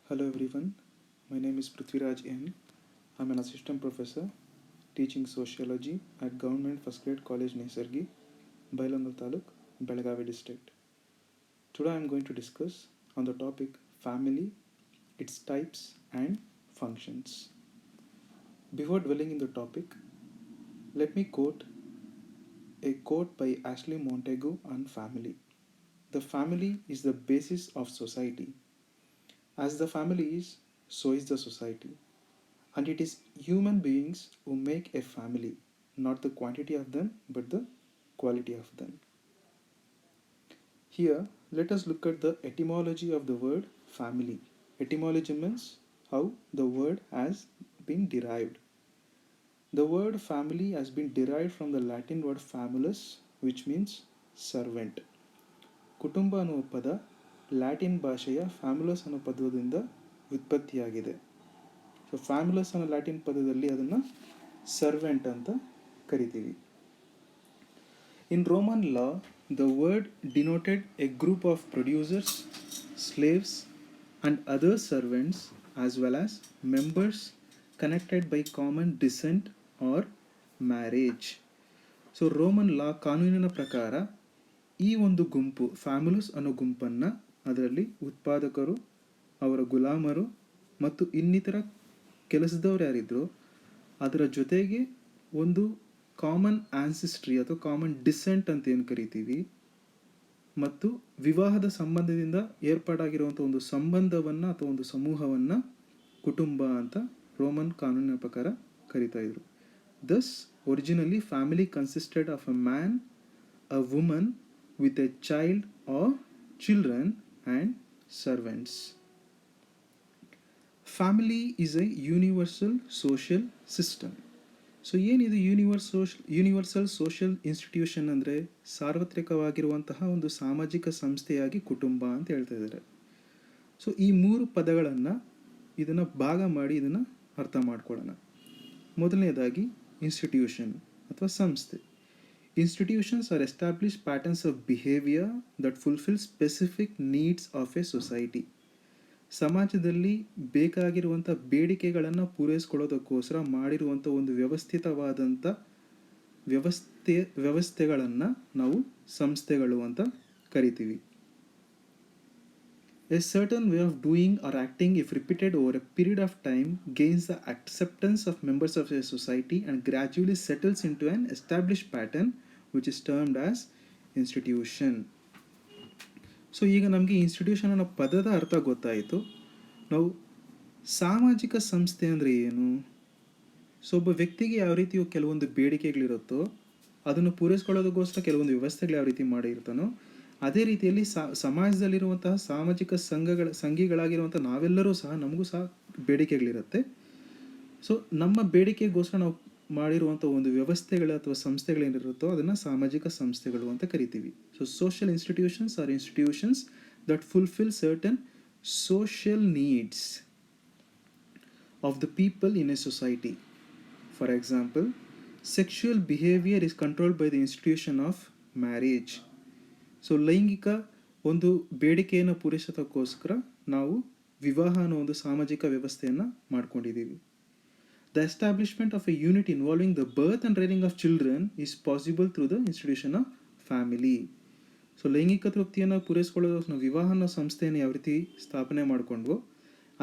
Hello everyone, my name is Prithviraj N. I'm an assistant professor teaching sociology at Government First Grade College Nesargi, Bailangal Taluk, Belagavi district. Today I'm going to discuss on the topic family, its types and functions. Before dwelling in the topic, let me quote a quote by Ashley Montagu on family. The family is the basis of society. As the family is, so is the society. And it is human beings who make a family, not the quantity of them, but the quality of them. Here, let us look at the etymology of the word family. Etymology means how the word has been derived. The word family has been derived from the Latin word famulus, which means servant. ಕುಟುಂಬ ಅನ್ನುವ ಪದ Latin ಭಾಷೆಯ ಫ್ಯಾಮ್ಯುಲಸ್ ಅನ್ನೋ ಪದದಿಂದ ವ್ಯುತ್ಪತ್ತಿಯಾಗಿದೆ. So ಫ್ಯಾಮ್ಯುಲಸ್ ಅನ್ನೋ Latin ಪದದಲ್ಲಿ ಅದನ್ನು servant ಅಂತ ಕರಿತೀವಿ. In Roman law, the word denoted a group of producers, slaves, and other servants, as well as members connected by common descent or marriage. So Roman law ಕಾನೂನಿನ ಪ್ರಕಾರ ಈ ಒಂದು ಗುಂಪು ಫ್ಯಾಮಿಲೀಸ್ ಅನ್ನೋ ಗುಂಪನ್ನು ಅದರಲ್ಲಿ ಉತ್ಪಾದಕರು, ಅವರ ಗುಲಾಮರು ಮತ್ತು ಇನ್ನಿತರ ಕೆಲಸದವ್ರು ಯಾರಿದ್ರು ಅದರ ಜೊತೆಗೆ ಒಂದು ಕಾಮನ್ ಆನ್ಸಿಸ್ಟ್ರಿ ಅಥವಾ ಕಾಮನ್ ಡಿಸೆಂಟ್ ಅಂತ ಏನು ಕರಿತೀವಿ ಮತ್ತು ವಿವಾಹದ ಸಂಬಂಧದಿಂದ ಏರ್ಪಾಡಾಗಿರುವಂಥ ಒಂದು ಸಂಬಂಧವನ್ನು ಅಥವಾ ಒಂದು ಸಮೂಹವನ್ನು ಕುಟುಂಬ ಅಂತ ರೋಮನ್ ಕಾನೂನಿನ ಪ್ರಕಾರ ಕರಿತಾ ಇದ್ರು. Thus originally family consisted of a man, a woman with a child or children and servants. Family is a universal social system. So ಏನಿದು ಯೂನಿವರ್ಸಲ್ ಸೋಷಿಯಲ್ ಇನ್ಸ್ಟಿಟ್ಯೂಷನ್ ಅಂದರೆ ಸಾರ್ವತ್ರಿಕವಾಗಿರುವಂತಹ ಒಂದು ಸಾಮಾಜಿಕ ಸಂಸ್ಥೆಯಾಗಿ ಕುಟುಂಬ ಅಂತ ಹೇಳ್ತಾ ಇದ್ದಾರೆ. ಸೊ ಈ ಮೂರು ಪದಗಳನ್ನು ಇದನ್ನು ಭಾಗ ಮಾಡಿ ಇದನ್ನು ಅರ್ಥ ಮಾಡ್ಕೊಳ್ಳೋಣ. ಮೊದಲನೇದಾಗಿ ಇನ್ಸ್ಟಿಟ್ಯೂಷನ್ ಅಥವಾ ಸಂಸ್ಥೆ. Institutions are established patterns of behavior that fulfill specific needs of a society. ಸಮಾಜದಲ್ಲಿ ಬೇಕಾಗಿರುವಂಥ ಬೇಡಿಕೆಗಳನ್ನು ಪೂರೈಸ್ಕೊಳ್ಳೋದಕ್ಕೋಸ್ಕರ ಮಾಡಿರುವಂಥ ಒಂದು ವ್ಯವಸ್ಥಿತವಾದಂಥ ವ್ಯವಸ್ಥೆಗಳನ್ನು ನಾವು ಸಂಸ್ಥೆಗಳು ಅಂತ ಕರಿತೀವಿ. A certain way of doing or acting, if repeated over a period of time, gains the acceptance of members of a society and gradually settles into an established pattern which is termed as institution. So ಈಗ ನಮಗೆ institution ಅನ್ನೋ ಪದದ ಅರ್ಥ ಗೊತ್ತಾಯಿತು. ನಾವು ಸಾಮಾಜಿಕ ಸಂಸ್ಥೆ ಅಂದರೆ ಏನು? ಸೊ ಒಬ್ಬ ವ್ಯಕ್ತಿಗೆ ಯಾವ ರೀತಿ ಕೆಲವೊಂದು ಬೇಡಿಕೆಗಳಿರುತ್ತೋ ಅದನ್ನು ಪೂರೈಸ್ಕೊಳ್ಳೋದಕ್ಕೋಸ್ಕರ ಕೆಲವೊಂದು ವ್ಯವಸ್ಥೆಗಳು ಯಾವ ರೀತಿ ಮಾಡಿರ್ತಾನೋ ಅದೇ ರೀತಿಯಲ್ಲಿ ಸಮಾಜದಲ್ಲಿರುವಂತಹ ಸಾಮಾಜಿಕ ಸಂಘಿಗಳಾಗಿರುವಂಥ ನಾವೆಲ್ಲರೂ ಸಹ ನಮಗೂ ಸಹ ಬೇಡಿಕೆಗಳಿರುತ್ತೆ. ಸೊ ನಮ್ಮ ಬೇಡಿಕೆಗೋಸ್ಕರ ನಾವು ಮಾಡಿರುವಂಥ ಒಂದು ವ್ಯವಸ್ಥೆಗಳು ಅಥವಾ ಸಂಸ್ಥೆಗಳೇನಿರುತ್ತೋ ಅದನ್ನು ಸಾಮಾಜಿಕ ಸಂಸ್ಥೆಗಳು ಅಂತ ಕರಿತೀವಿ. So social institutions are institutions that fulfil certain social needs of the people in a society. For example, sexual behaviour is controlled by the institution of marriage. So ಲೈಂಗಿಕ ಒಂದು ಬೇಡಿಕೆಯನ್ನು ಪೂರೈಸೋದಕ್ಕೋಸ್ಕರ ನಾವು ವಿವಾಹ ಅನ್ನೋ ಒಂದು ಸಾಮಾಜಿಕ ವ್ಯವಸ್ಥೆಯನ್ನು ಮಾಡ್ಕೊಂಡಿದ್ದೀವಿ. The establishment of a unit involving the birth and rearing of children is possible through the institution of family. So ಲೈಂಗಿಕ ತೃಪ್ತಿಯನ್ನು ಪೂರೈಸ್ಕೊಳ್ಳೋದಕ್ಕೆ ನಾವು ವಿವಾಹನ ಸಂಸ್ಥೆಯನ್ನು ಯಾವ ರೀತಿ ಸ್ಥಾಪನೆ ಮಾಡಿಕೊಂಡ್ವೋ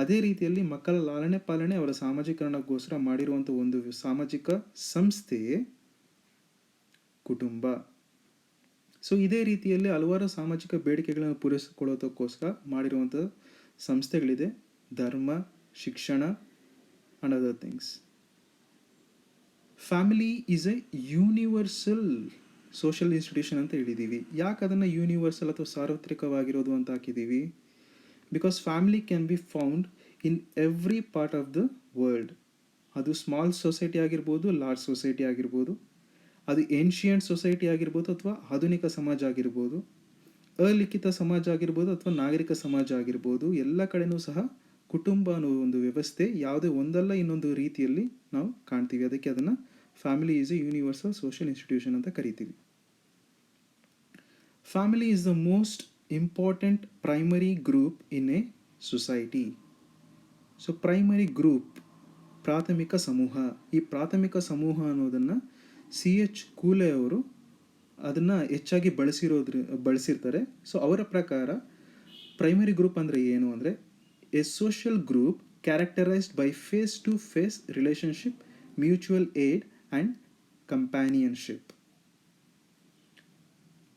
ಅದೇ ರೀತಿಯಲ್ಲಿ ಮಕ್ಕಳ ಲಾಲನೆ ಪಾಲನೆ ಅವರ ಸಾಮಾಜೀಕರಣಕ್ಕೋಸ್ಕರ ಮಾಡಿರುವಂಥ ಒಂದು ಸಾಮಾಜಿಕ ಸಂಸ್ಥೆಯೇ ಕುಟುಂಬ. ಸೊ ಇದೇ ರೀತಿಯಲ್ಲಿ ಹಲವಾರು ಸಾಮಾಜಿಕ ಬೇಡಿಕೆಗಳನ್ನು ಪೂರೈಸಿಕೊಳ್ಳೋದಕ್ಕೋಸ್ಕರ ಮಾಡಿರುವಂಥ ಸಂಸ್ಥೆಗಳಿದೆ. ಧರ್ಮ, ಶಿಕ್ಷಣ and other things. Family is a universal social institution ಅಂತ ಹೇಳಿದ್ದೀವಿ. ಯಾಕೆ ಅದನ್ನು ಯೂನಿವರ್ಸಲ್ ಅಥವಾ ಸಾರ್ವತ್ರಿಕವಾಗಿರೋದು ಅಂತ ಹಾಕಿದ್ದೀವಿ? Because family can be found in every part of the world. ಅದು ಸ್ಮಾಲ್ ಸೊಸೈಟಿ ಆಗಿರ್ಬೋದು, ಲಾರ್ಜ್ ಸೊಸೈಟಿ ಆಗಿರ್ಬೋದು, ಅದು ಏನ್ಷಿಯಂಟ್ ಸೊಸೈಟಿ ಆಗಿರ್ಬೋದು ಅಥವಾ ಆಧುನಿಕ ಸಮಾಜ ಆಗಿರ್ಬೋದು, ಅಲಿಖಿತ ಸಮಾಜ ಆಗಿರ್ಬೋದು ಅಥವಾ ನಾಗರಿಕ ಸಮಾಜ ಆಗಿರ್ಬೋದು, ಎಲ್ಲ ಕಡೆನೂ ಸಹ ಕುಟುಂಬ ಅನ್ನೋ ಒಂದು ವ್ಯವಸ್ಥೆ ಯಾವುದೇ ಒಂದಲ್ಲ ಇನ್ನೊಂದು ರೀತಿಯಲ್ಲಿ ನಾವು ಕಾಣ್ತೀವಿ. ಅದಕ್ಕೆ ಅದನ್ನು family is a universal social institution ಅಂತ ಕರಿತೀವಿ. Family is the most important primary group in a society. So primary group, ಪ್ರಾಥಮಿಕ ಸಮೂಹ. ಈ ಪ್ರಾಥಮಿಕ ಸಮೂಹ ಅನ್ನೋದನ್ನು C.H. ಕೂಲೆ ಅವರು ಅದನ್ನು ಹೆಚ್ಚಾಗಿ ಬಳಸಿರ್ತಾರೆ. ಸೊ ಅವರ ಪ್ರಕಾರ ಪ್ರೈಮರಿ ಗ್ರೂಪ್ ಅಂದರೆ ಏನು ಅಂದರೆ a social group characterised by face to face relationship, mutual aid and companionship.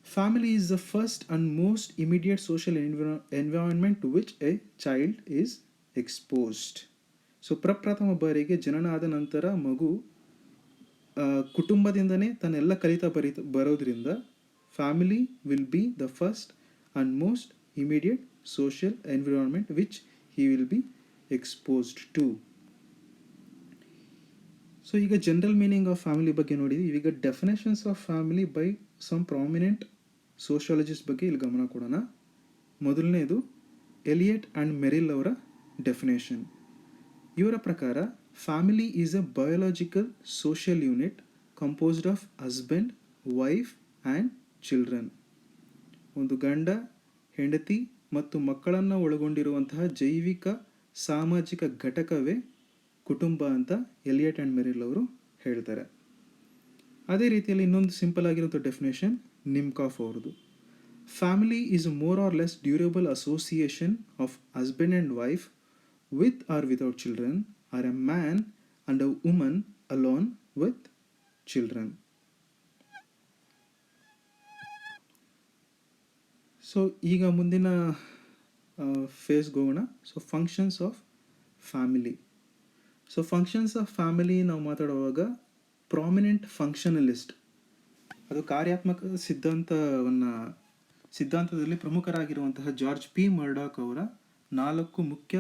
Family is the first and most immediate social environment to which a child is exposed. So ಪ್ರಪ್ರಥಮ ಬಾರಿಗೆ ಜನನ ಆದ ನಂತರ ಮಗು ಕುಟುಂಬದಿಂದನೇ ತನ್ನೆಲ್ಲ ಕಲಿತಾ ಬರೋದ್ರಿಂದ family will be the first and most immediate social environment which he will be exposed to. So ಈಗ ಜನರಲ್ ಮೀನಿಂಗ್ ಆಫ್ ಫ್ಯಾಮಿಲಿ ಬಗ್ಗೆ ನೋಡಿದ್ವಿ. ಈಗ definitions of family by some prominent sociologist ಬಗ್ಗೆ ಇಲ್ಲಿ ಗಮನ ಕೊಡೋಣ. ಮೊದಲನೇದು ಎಲಿಯಟ್ ಆ್ಯಂಡ್ ಮೆರಿಲ್ ಅವರ ಡೆಫಿನೇಷನ್. ಇವರ ಪ್ರಕಾರ family is a biological social unit composed of husband, wife and children. ಒಂದು ಗಂಡ, ಹೆಂಡತಿ ಮತ್ತು ಮಕ್ಕಳನ್ನು ಒಳಗೊಂಡಿರುವಂತಹ ಜೈವಿಕ ಸಾಮಾಜಿಕ ಘಟಕವೇ ಕುಟುಂಬ ಅಂತ ಎಲಿಯಟ್ ಆ್ಯಂಡ್ ಮೆರಿಲ್ ಅವರು ಹೇಳ್ತಾರೆ. ಅದೇ ರೀತಿಯಲ್ಲಿ ಇನ್ನೊಂದು ಸಿಂಪಲ್ ಆಗಿರುವಂಥ ಡೆಫಿನೇಷನ್ ನಿಮ್ಕಾಫ್ ಅವ್ರದ್ದು. Family is more or less durable association of husband and wife with or without children, or a man and a woman alone with children. So ಈಗ ಮುಂದಿನ ಫೇಸ್ಗೆ ಹೋಗೋಣ. So functions of family. So functions of family ನಾವು ಮಾತಾಡುವಾಗ prominent ಫಂಕ್ಷನಲಿಸ್ಟ್, ಅದು ಕಾರ್ಯಾತ್ಮಕ ಸಿದ್ಧಾಂತದಲ್ಲಿ ಪ್ರಮುಖರಾಗಿರುವಂತಹ George P ಮರ್ಡಾಕ್ ಅವರ 4 ಮುಖ್ಯ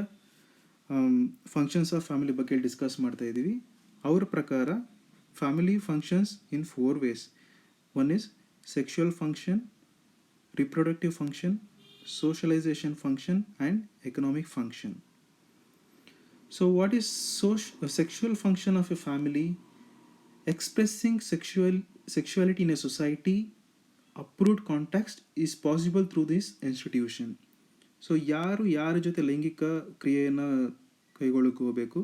ಫಂಕ್ಷನ್ಸ್ ಆಫ್ ಫ್ಯಾಮಿಲಿ ಬಗ್ಗೆ ಡಿಸ್ಕಸ್ ಮಾಡ್ತಾ ಇದ್ದೀವಿ. ಅವ್ರ ಪ್ರಕಾರ family functions in 4 ways. One is sexual function, reproductive function, socialization function and economic function. So what is sexual function of a family? Expressing sexuality in a society approved context is possible through this institution. So ಯಾರ ಜೊತೆ ಲೈಂಗಿಕ ಕ್ರಿಯೆಯನ್ನು ಕೈಗೊಳ್ಳಬೇಕು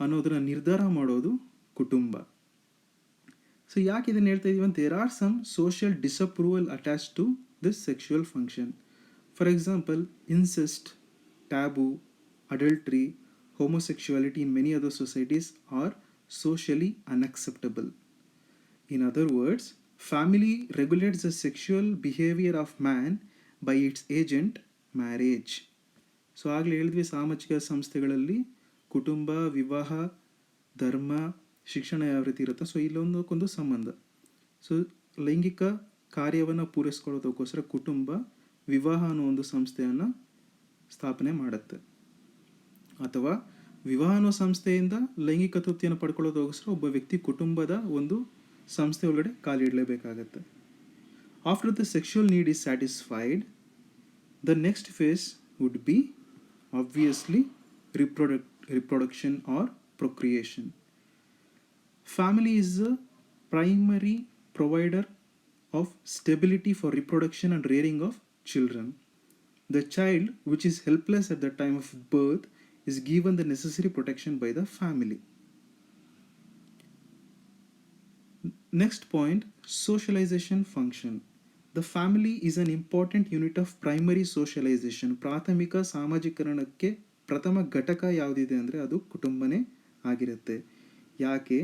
ಅನ್ನೋದನ್ನು ನಿರ್ಧಾರ ಮಾಡೋದು ಕುಟುಂಬ. So ಯಾಕೆ ಇದನ್ನು ಹೇಳ್ತಾ ಇದೀವಿ ಅಂತ, there are some social disapproval attach to this sexual function. For example, incest, taboo, adultery, homosexuality in many other societies are socially unacceptable. In other words, family regulates the sexual behavior of man by its agent, marriage. So ಆಗಲೇ ಹೇಳಿದ್ವಿ, ಸಾಮಾಜಿಕ ಸಂಸ್ಥೆಗಳಲ್ಲಿ ಕುಟುಂಬ, ವಿವಾಹ, ಧರ್ಮ, ಶಿಕ್ಷಣ ಯಾವ ರೀತಿ ಇರುತ್ತೆ. ಸೊ ಇಲ್ಲೊಂದಕ್ಕೊಂದು ಸಂಬಂಧ. ಸೊ ಲೈಂಗಿಕ ಕಾರ್ಯವನ್ನು ಪೂರೈಸ್ಕೊಳ್ಳೋದಕ್ಕೋಸ್ಕರ ಕುಟುಂಬ ವಿವಾಹ ಅನ್ನೋ ಒಂದು ಸಂಸ್ಥೆಯನ್ನು ಸ್ಥಾಪನೆ ಮಾಡುತ್ತೆ, ಅಥವಾ ವಿವಾಹ ಅನ್ನೋ ಸಂಸ್ಥೆಯಿಂದ ಲೈಂಗಿಕ ತೃಪ್ತಿಯನ್ನು ಪಡ್ಕೊಳ್ಳೋದಕ್ಕೋಸ್ಕರ ಒಬ್ಬ ವ್ಯಕ್ತಿ ಕುಟುಂಬದ ಒಂದು ಸಂಸ್ಥೆ ಒಳಗಡೆ ಕಾಲಿಡಲೇಬೇಕಾಗತ್ತೆ. After the sexual need is satisfied, the next phase would be obviously reproduction or procreation. Family is a primary provider of stability for reproduction and rearing of children. The child, which is helpless at the time of birth, is given the necessary protection by the family. Next point, socialization function. The family is an important unit of primary socialization. ಪ್ರಾಥಮಿಕ ಸಾಮಾಜೀಕರಣಕ್ಕೆ ಪ್ರಥಮ ಘಟಕ ಯಾವುದಿದೆ ಅಂದರೆ ಅದು ಕುಟುಂಬನೇ ಆಗಿರುತ್ತೆ. ಯಾಕೆ?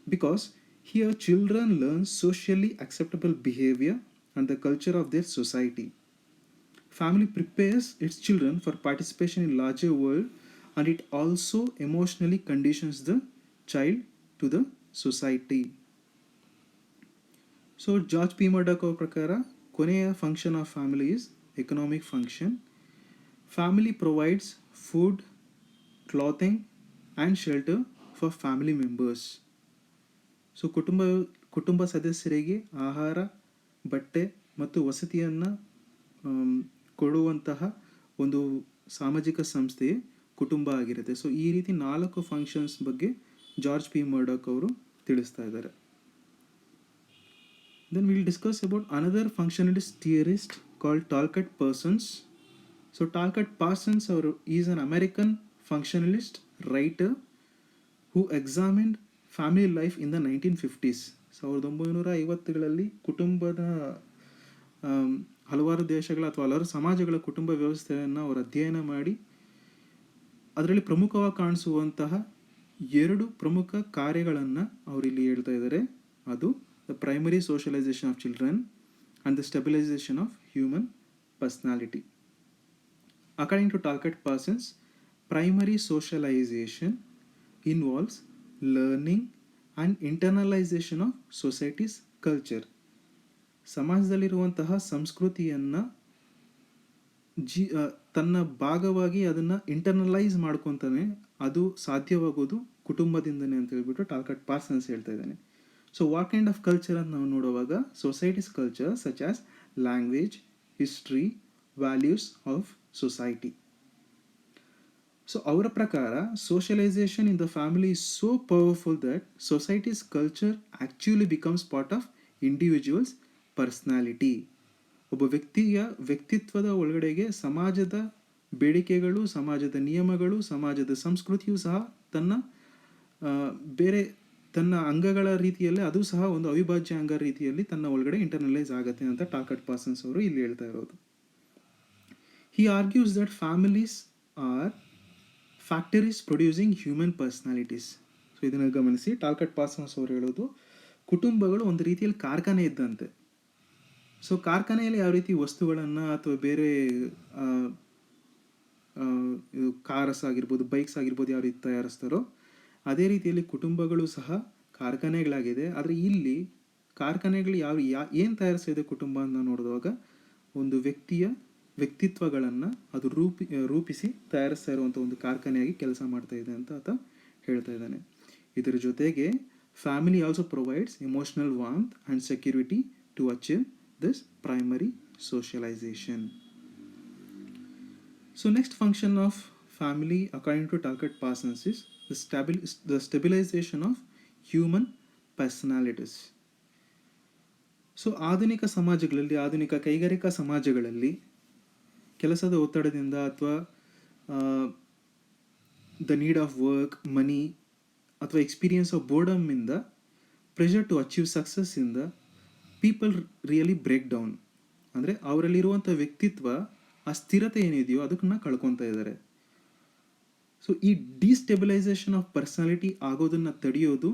Because here children learn socially acceptable behavior and the culture of their society. Family prepares its children for participation in larger world, and it also emotionally conditions the child to the society. So George P. Murdoch ಅವರ ಪ್ರಕಾರ ಕೊನೆಯ function of family is economic function. Family provides food, clothing and shelter for family members. So ಕುಟುಂಬ ಸದಸ್ಯರಿಗೆ ಆಹಾರ, ಬಟ್ಟೆ ಮತ್ತು ವಸತಿಯನ್ನು ಕೊಡುವಂತಹ ಒಂದು ಸಾಮಾಜಿಕ ಸಂಸ್ಥೆಯೇ ಕುಟುಂಬ ಆಗಿರುತ್ತೆ. ಸೊ ಈ ರೀತಿ 4 ಫಂಕ್ಷನ್ಸ್ ಬಗ್ಗೆ ಜಾರ್ಜ್ ಪಿ ಮರ್ಡಾಕ್ ಅವರು ತಿಳಿಸ್ತಾ ಇದ್ದಾರೆ. Then will discuss about another functionalist theorist called Talcott Parsons. So Talcott Parsons ಅವರು is an American functionalist writer who examined family life in the 1950s. 1950ಗಳಲ್ಲಿ ಕುಟುಂಬದ ಹಲವಾರು ದೇಶಗಳ ಅಥವಾ ಹಲವಾರು ಸಮಾಜಗಳ ಕುಟುಂಬ ವ್ಯವಸ್ಥೆಯನ್ನು ಅವರು ಅಧ್ಯಯನ ಮಾಡಿ ಅದರಲ್ಲಿ ಪ್ರಮುಖವಾಗಿ ಕಾಣಿಸುವಂತಹ 2 ಪ್ರಮುಖ ಕಾರ್ಯಗಳನ್ನು ಅವರಿಲ್ಲಿ ಹೇಳ್ತಾ ಇದ್ದಾರೆ. ಅದು the primary socialization of children and the stabilization of human personality. According to Talcott Parsons, primary socialization involves learning and internalization of society's culture. ಸಮಾಜದಲ್ಲಿರುವಂತಹ ಸಂಸ್ಕೃತಿಯನ್ನು ತನ್ನ ಭಾಗವಾಗಿ ಅದನ್ನು ಇಂಟರ್ನಲೈಸ್ ಮಾಡ್ಕೊತಾನೆ. ಅದು ಸಾಧ್ಯವಾಗೋದು ಕುಟುಂಬದಿಂದನೇ ಅಂತ ಹೇಳ್ಬಿಟ್ಟು ಟಾಲ್ಕಟ್ ಪಾರ್ಸನ್ಸ್ ಹೇಳ್ತಾ ಇದ್ದಾನೆ. So what kind of culture ಅಂತ ನಾವು ನೋಡುವಾಗ societies culture such as language, history, values of society. So ಅವರ ಪ್ರಕಾರ socialisation in the family is so powerful that societies culture actually becomes part of individuals personality. ಒಬ್ಬ ವ್ಯಕ್ತಿಯ ವ್ಯಕ್ತಿತ್ವದ ಒಳಗಡೆಗೆ ಸಮಾಜದ ಬೇಡಿಕೆಗಳು, ಸಮಾಜದ ನಿಯಮಗಳು, ಸಮಾಜದ ಸಂಸ್ಕೃತಿಯು ಸಹ ತನ್ನ ಅಂಗಗಳ ರೀತಿಯಲ್ಲಿ ಅದು ಸಹ ಒಂದು ಅವಿಭಾಜ್ಯ ಅಂಗ ರೀತಿಯಲ್ಲಿ ತನ್ನ ಒಳಗಡೆ ಇಂಟರ್ನಲೈಸ್ ಆಗುತ್ತೆ ಅಂತ ಟಾಲ್ಕಟ್ ಪಾರ್ಸನ್ಸ್ ಅವರು ಇಲ್ಲಿ ಹೇಳ್ತಾ ಇರೋದು. He argues that families are factories producing human personalities. So ಇದನ್ನು ಗಮನಿಸಿ, ಟಾಲ್ಕಟ್ ಪಾರ್ಸನ್ಸ್ ಅವರು ಹೇಳೋದು ಕುಟುಂಬಗಳು ಒಂದು ರೀತಿಯಲ್ಲಿ ಕಾರ್ಖಾನೆ ಇದ್ದಂತೆ. ಸೊ ಕಾರ್ಖಾನೆಯಲ್ಲಿ ಯಾವ ರೀತಿ ವಸ್ತುಗಳನ್ನು ಅಥವಾ ಬೇರೆ ಕಾರ್ಸ್ ಆಗಿರ್ಬೋದು, ಬೈಕ್ಸ್ ಆಗಿರ್ಬೋದು ಯಾವ ರೀತಿ ತಯಾರಿಸ್ತಾರೋ ಅದೇ ರೀತಿಯಲ್ಲಿ ಕುಟುಂಬಗಳು ಸಹ ಕಾರ್ಖಾನೆಗಳಾಗಿದೆ. ಆದರೆ ಇಲ್ಲಿ ಕಾರ್ಖಾನೆಗಳು ಏನು ತಯಾರಿಸ್ತಾ ಇದೆ ಕುಟುಂಬ ಅಂತ ನೋಡಿದಾಗ ಒಂದು ವ್ಯಕ್ತಿಯ ವ್ಯಕ್ತಿತ್ವಗಳನ್ನು ಅದು ರೂಪಿಸಿ ತಯಾರಿಸ್ತಾ ಇರುವಂಥ ಒಂದು ಕಾರ್ಖಾನೆಯಾಗಿ ಕೆಲಸ ಮಾಡ್ತಾ ಇದೆ ಅಂತ ಆತ ಹೇಳ್ತಾ ಇದ್ದಾನೆ. ಇದರ ಜೊತೆಗೆ family also provides emotional warmth and security to achieve this primary socialization. So next function of family according to Talcott Parsons is the stabilization of human personalities. So ಆಧುನಿಕ ಸಮಾಜಗಳಲ್ಲಿ, ಆಧುನಿಕ ಕೈಗಾರಿಕಾ ಸಮಾಜಗಳಲ್ಲಿ ಕೆಲಸದ ಒತ್ತಡದಿಂದ ಅಥವಾ ದ ನೀಡ್ ಆಫ್ ವರ್ಕ್, ಮನಿ ಅಥವಾ experience of boredom ಇಂದ, ಪ್ರೆಷರ್ ಟು ಅಚೀವ್ ಸಕ್ಸಸ್ ಇಂದ ಪೀಪಲ್ ರಿಯಲಿ ಬ್ರೇಕ್ ಡೌನ್. ಅಂದರೆ ಅವರಲ್ಲಿರುವಂಥ ವ್ಯಕ್ತಿತ್ವ, ಆ ಸ್ಥಿರತೆ ಏನಿದೆಯೋ ಅದನ್ನ ಕಳ್ಕೊತಾ ಇದ್ದಾರೆ. ಸೊ ಈ ಡಿಸ್ಟೆಬಿಲೈಸೇಷನ್ ಆಫ್ ಪರ್ಸನಾಲಿಟಿ ಆಗೋದನ್ನು ತಡೆಯೋದು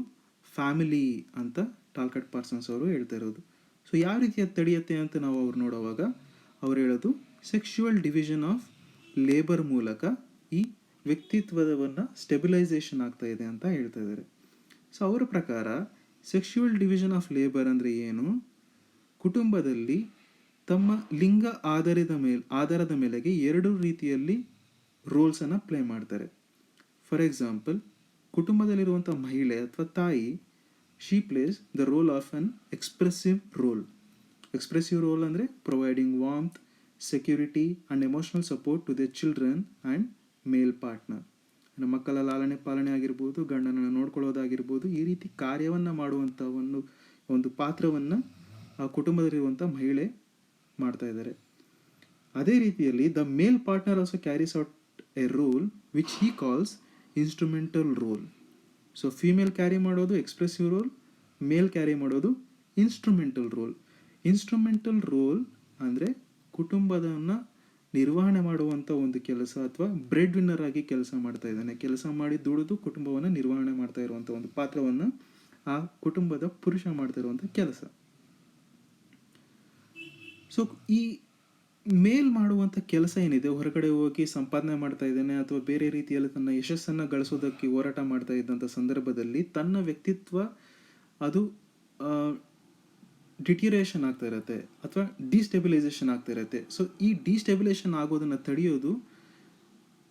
ಫ್ಯಾಮಿಲಿ ಅಂತ ಟಾಲ್ಕಟ್ ಪಾರ್ಸನ್ಸ್ ಅವರು ಹೇಳ್ತಾ ಇರೋದು. ಸೊ ಯಾವ ರೀತಿಯ ತಡೆಯುತ್ತೆ ಅಂತ ನಾವು ಅವ್ರು ನೋಡುವಾಗ ಅವ್ರು ಹೇಳೋದು ಸೆಕ್ಷುವಲ್ ಡಿವಿಷನ್ ಆಫ್ ಲೇಬರ್ ಮೂಲಕ ಈ ವ್ಯಕ್ತಿತ್ವವನ್ನು ಸ್ಟೆಬಿಲೈಸೇಷನ್ ಆಗ್ತಾ ಇದೆ ಅಂತ ಹೇಳ್ತಾ ಇದ್ದಾರೆ. ಸೊ ಅವರ ಪ್ರಕಾರ ಸೆಕ್ಷುವಲ್ ಡಿವಿಷನ್ ಆಫ್ ಲೇಬರ್ ಅಂದರೆ ಏನು? ಕುಟುಂಬದಲ್ಲಿ ತಮ್ಮ ಲಿಂಗ ಆಧಾರದ ಮೇಲೆಗೆ 2 ರೀತಿಯಲ್ಲಿ ರೋಲ್ಸನ್ನು ಪ್ಲೇ ಮಾಡ್ತಾರೆ. ಫಾರ್ ಎಕ್ಸಾಂಪಲ್, ಕುಟುಂಬದಲ್ಲಿರುವಂಥ ಮಹಿಳೆ ಅಥವಾ ತಾಯಿ, she plays the role of an expressive role. Expressive role ಅಂದರೆ providing warmth, security and emotional support to the children and male partner. ಮಕ್ಕಳ ಲಾಲನೆ ಪಾಲನೆ ಆಗಿರ್ಬೋದು, ಗಂಡನನ್ನು ನೋಡ್ಕೊಳ್ಳೋದಾಗಿರ್ಬೋದು, ಈ ರೀತಿ ಕಾರ್ಯವನ್ನು ಮಾಡುವಂಥ ಒಂದು ಪಾತ್ರವನ್ನು ಆ ಕುಟುಂಬದಲ್ಲಿರುವಂಥ ಮಹಿಳೆ ಮಾಡ್ತಾ ಇದ್ದಾರೆ. ಅದೇ ರೀತಿಯಲ್ಲಿ the male partner also carries out a role which he calls instrumental role. So female carry ಮಾಡೋದು ಎಕ್ಸ್ಪ್ರೆಸಿವ್ ರೋಲ್, ಮೇಲ್ ಕ್ಯಾರಿ ಮಾಡೋದು ಇನ್ಸ್ಟ್ರೂಮೆಂಟಲ್ ರೋಲ್. ಇನ್ಸ್ಟ್ರೂಮೆಂಟಲ್ ರೋಲ್ ಅಂದರೆ ಕುಟುಂಬದನ್ನು ನಿರ್ವಹಣೆ ಮಾಡುವಂಥ ಒಂದು ಕೆಲಸ, ಅಥವಾ ಬ್ರೆಡ್ ವಿನ್ನರ್ ಆಗಿ ಕೆಲಸ ಮಾಡ್ತಾ ಇದ್ದಾನೆ, ಕೆಲಸ ಮಾಡಿ ದುಡಿದು ಕುಟುಂಬವನ್ನು ನಿರ್ವಹಣೆ ಮಾಡ್ತಾ ಇರುವಂಥ ಒಂದು ಪಾತ್ರವನ್ನು ಆ ಕುಟುಂಬದ ಪುರುಷ ಮಾಡ್ತಾ ಇರುವಂಥ ಕೆಲಸ. ಸೊ ಈ ಮೇಲ್ ಮಾಡುವಂಥ ಕೆಲಸ ಏನಿದೆ, ಹೊರಗಡೆ ಹೋಗಿ ಸಂಪಾದನೆ ಮಾಡ್ತಾ ಇದ್ದಾನೆ ಅಥವಾ ಬೇರೆ ರೀತಿಯಲ್ಲಿ ತನ್ನ ಯಶಸ್ಸನ್ನು ಗಳಿಸೋದಕ್ಕೆ ಹೋರಾಟ ಮಾಡ್ತಾ ಇದ್ದಂಥ ಸಂದರ್ಭದಲ್ಲಿ ತನ್ನ ವ್ಯಕ್ತಿತ್ವ ಅದು ಡಿಟ್ಯೂರೇಷನ್ ಆಗ್ತಾ ಇರುತ್ತೆ ಅಥವಾ ಡಿಸ್ಟೆಬಿಲೈಸೇಷನ್ ಆಗ್ತಾ ಇರುತ್ತೆ. ಸೊ ಈ ಡಿಸ್ಟೆಬಿಲೈಸೇಷನ್ ಆಗೋದನ್ನು ತಡೆಯೋದು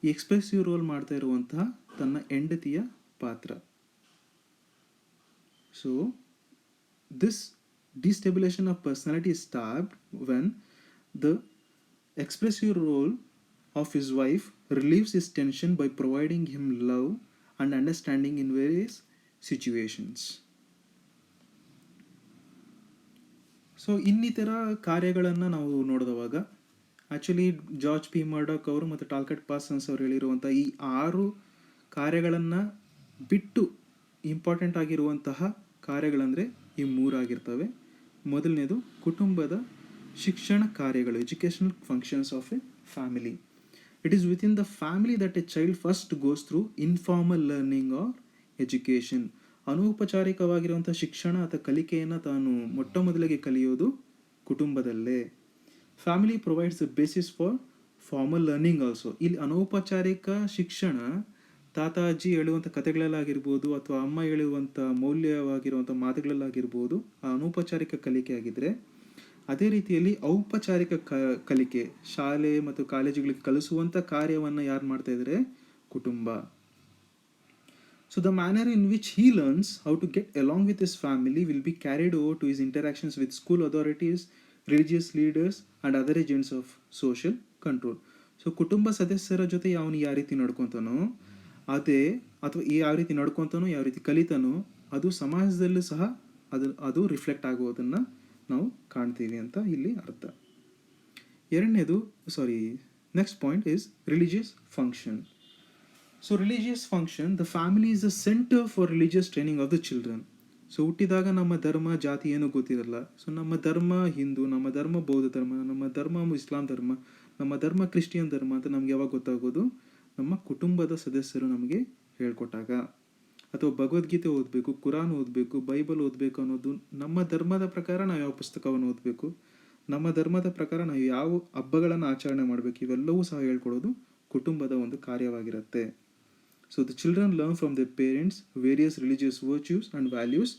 ಈ ಎಕ್ಸ್ಪ್ರೆಸಿವ್ ರೋಲ್ ಮಾಡ್ತಾ ಇರುವಂತಹ ತನ್ನ ಹೆಂಡತಿಯ ಪಾತ್ರ. So this destabilization of personality is stopped when the expressive role of his wife relieves his tension by providing him love and understanding in various situations. So ಇನ್ನಿತರ ಕಾರ್ಯಗಳನ್ನು ನಾವು ನೋಡಿದವಾಗ ಆ್ಯಕ್ಚುಲಿ ಜಾರ್ಜ್ ಪಿ ಮರ್ಡಾಕ್ ಅವರು ಮತ್ತು ಟಾಲ್ಕಟ್ ಪಾರ್ಸನ್ಸ್ ಅವರು ಹೇಳಿರುವಂಥ ಈ 6 ಕಾರ್ಯಗಳನ್ನು ಬಿಟ್ಟು important ಆಗಿರುವಂತಹ ಕಾರ್ಯಗಳಂದರೆ ಈ 3 ಆಗಿರ್ತವೆ. ಮೊದಲನೇದು ಕುಟುಂಬದ ಶಿಕ್ಷಣ ಕಾರ್ಯಗಳು, educational functions of a family. It is within the family that a child first goes through informal learning or education. ಅನೌಪಚಾರಿಕವಾಗಿರುವಂಥ ಶಿಕ್ಷಣ ಅಥವಾ ಕಲಿಕೆಯನ್ನು ತಾನು ಮೊಟ್ಟ ಮೊದಲಿಗೆ ಕಲಿಯೋದು ಕುಟುಂಬದಲ್ಲೇ. Family provides the basis for formal learning also. ಇಲ್ಲಿ ಅನೌಪಚಾರಿಕ ಶಿಕ್ಷಣ ತಾತ ಅಜ್ಜಿ ಹೇಳುವಂಥ ಕಥೆಗಳಲ್ಲಾಗಿರ್ಬೋದು ಅಥವಾ ಅಮ್ಮ ಹೇಳುವಂಥ ಮೌಲ್ಯವಾಗಿರುವಂಥ ಮಾತುಗಳಲ್ಲಾಗಿರ್ಬೋದು ಆ ಅನೌಪಚಾರಿಕ ಕಲಿಕೆ ಆಗಿದ್ದರೆ, ಅದೇ ರೀತಿಯಲ್ಲಿ ಔಪಚಾರಿಕ ಕಲಿಕೆ, ಶಾಲೆ ಮತ್ತು ಕಾಲೇಜುಗಳಿಗೆ ಕಲಿಸುವಂಥ ಕಾರ್ಯವನ್ನು ಯಾರು ಮಾಡ್ತಾ ಇದ್ದಾರೆ? ಕುಟುಂಬ. So the manner in which he learns how to get along with his family will be carried over to his interactions with school authorities, religious leaders and other agents of social control. So ಕುಟುಂಬ ಸದಸ್ಯರ ಜೊತೆ ಅವನು ಯಾವ ರೀತಿ ನಡ್ಕೊತಾನೋ ಅದೇ, ಅಥವಾ ಯಾವ ರೀತಿ ನಡ್ಕೊತಾನೋ, ಯಾವ ರೀತಿ ಕಲಿತಾನೋ, ಅದು ಸಮಾಜದಲ್ಲೂ ಸಹ ಅದು ರಿಫ್ಲೆಕ್ಟ್ ಆಗುವುದನ್ನು ನಾವು ಕಾಣ್ತೀವಿ ಅಂತ ಇಲ್ಲಿ ಅರ್ಥ. Next point is religious function. So religious function, the family is the centre for religious training of the children. So ಹುಟ್ಟಿದಾಗ ನಮ್ಮ ಧರ್ಮ ಜಾತಿ ಏನೂ ಗೊತ್ತಿರಲ್ಲ. ಸೊ ನಮ್ಮ ಧರ್ಮ ಹಿಂದೂ, ನಮ್ಮ ಧರ್ಮ ಬೌದ್ಧ ಧರ್ಮ, ನಮ್ಮ ಧರ್ಮ ಇಸ್ಲಾಂ ಧರ್ಮ, ನಮ್ಮ ಧರ್ಮ ಕ್ರಿಶ್ಚಿಯನ್ ಧರ್ಮ ಅಂತ ನಮ್ಗೆ ಯಾವಾಗ ಗೊತ್ತಾಗೋದು? ನಮ್ಮ ಕುಟುಂಬದ ಸದಸ್ಯರು ನಮಗೆ ಹೇಳ್ಕೊಟ್ಟಾಗ. ಅಥವಾ ಭಗವದ್ಗೀತೆ ಓದಬೇಕು, ಕುರಾನ್ ಓದಬೇಕು, ಬೈಬಲ್ ಓದಬೇಕು ಅನ್ನೋದು ನಮ್ಮ ಧರ್ಮದ ಪ್ರಕಾರ ನಾವು ಯಾವ ಪುಸ್ತಕವನ್ನು ಓದಬೇಕು, ನಮ್ಮ ಧರ್ಮದ ಪ್ರಕಾರ ನಾವು ಯಾವ ಹಬ್ಬಗಳನ್ನು ಆಚರಣೆ ಮಾಡಬೇಕು, ಇವೆಲ್ಲವೂ ಸಹ ಹೇಳ್ಕೊಡೋದು ಕುಟುಂಬದ ಒಂದು ಕಾರ್ಯವಾಗಿರುತ್ತೆ. So the children learn from their parents various religious virtues and values,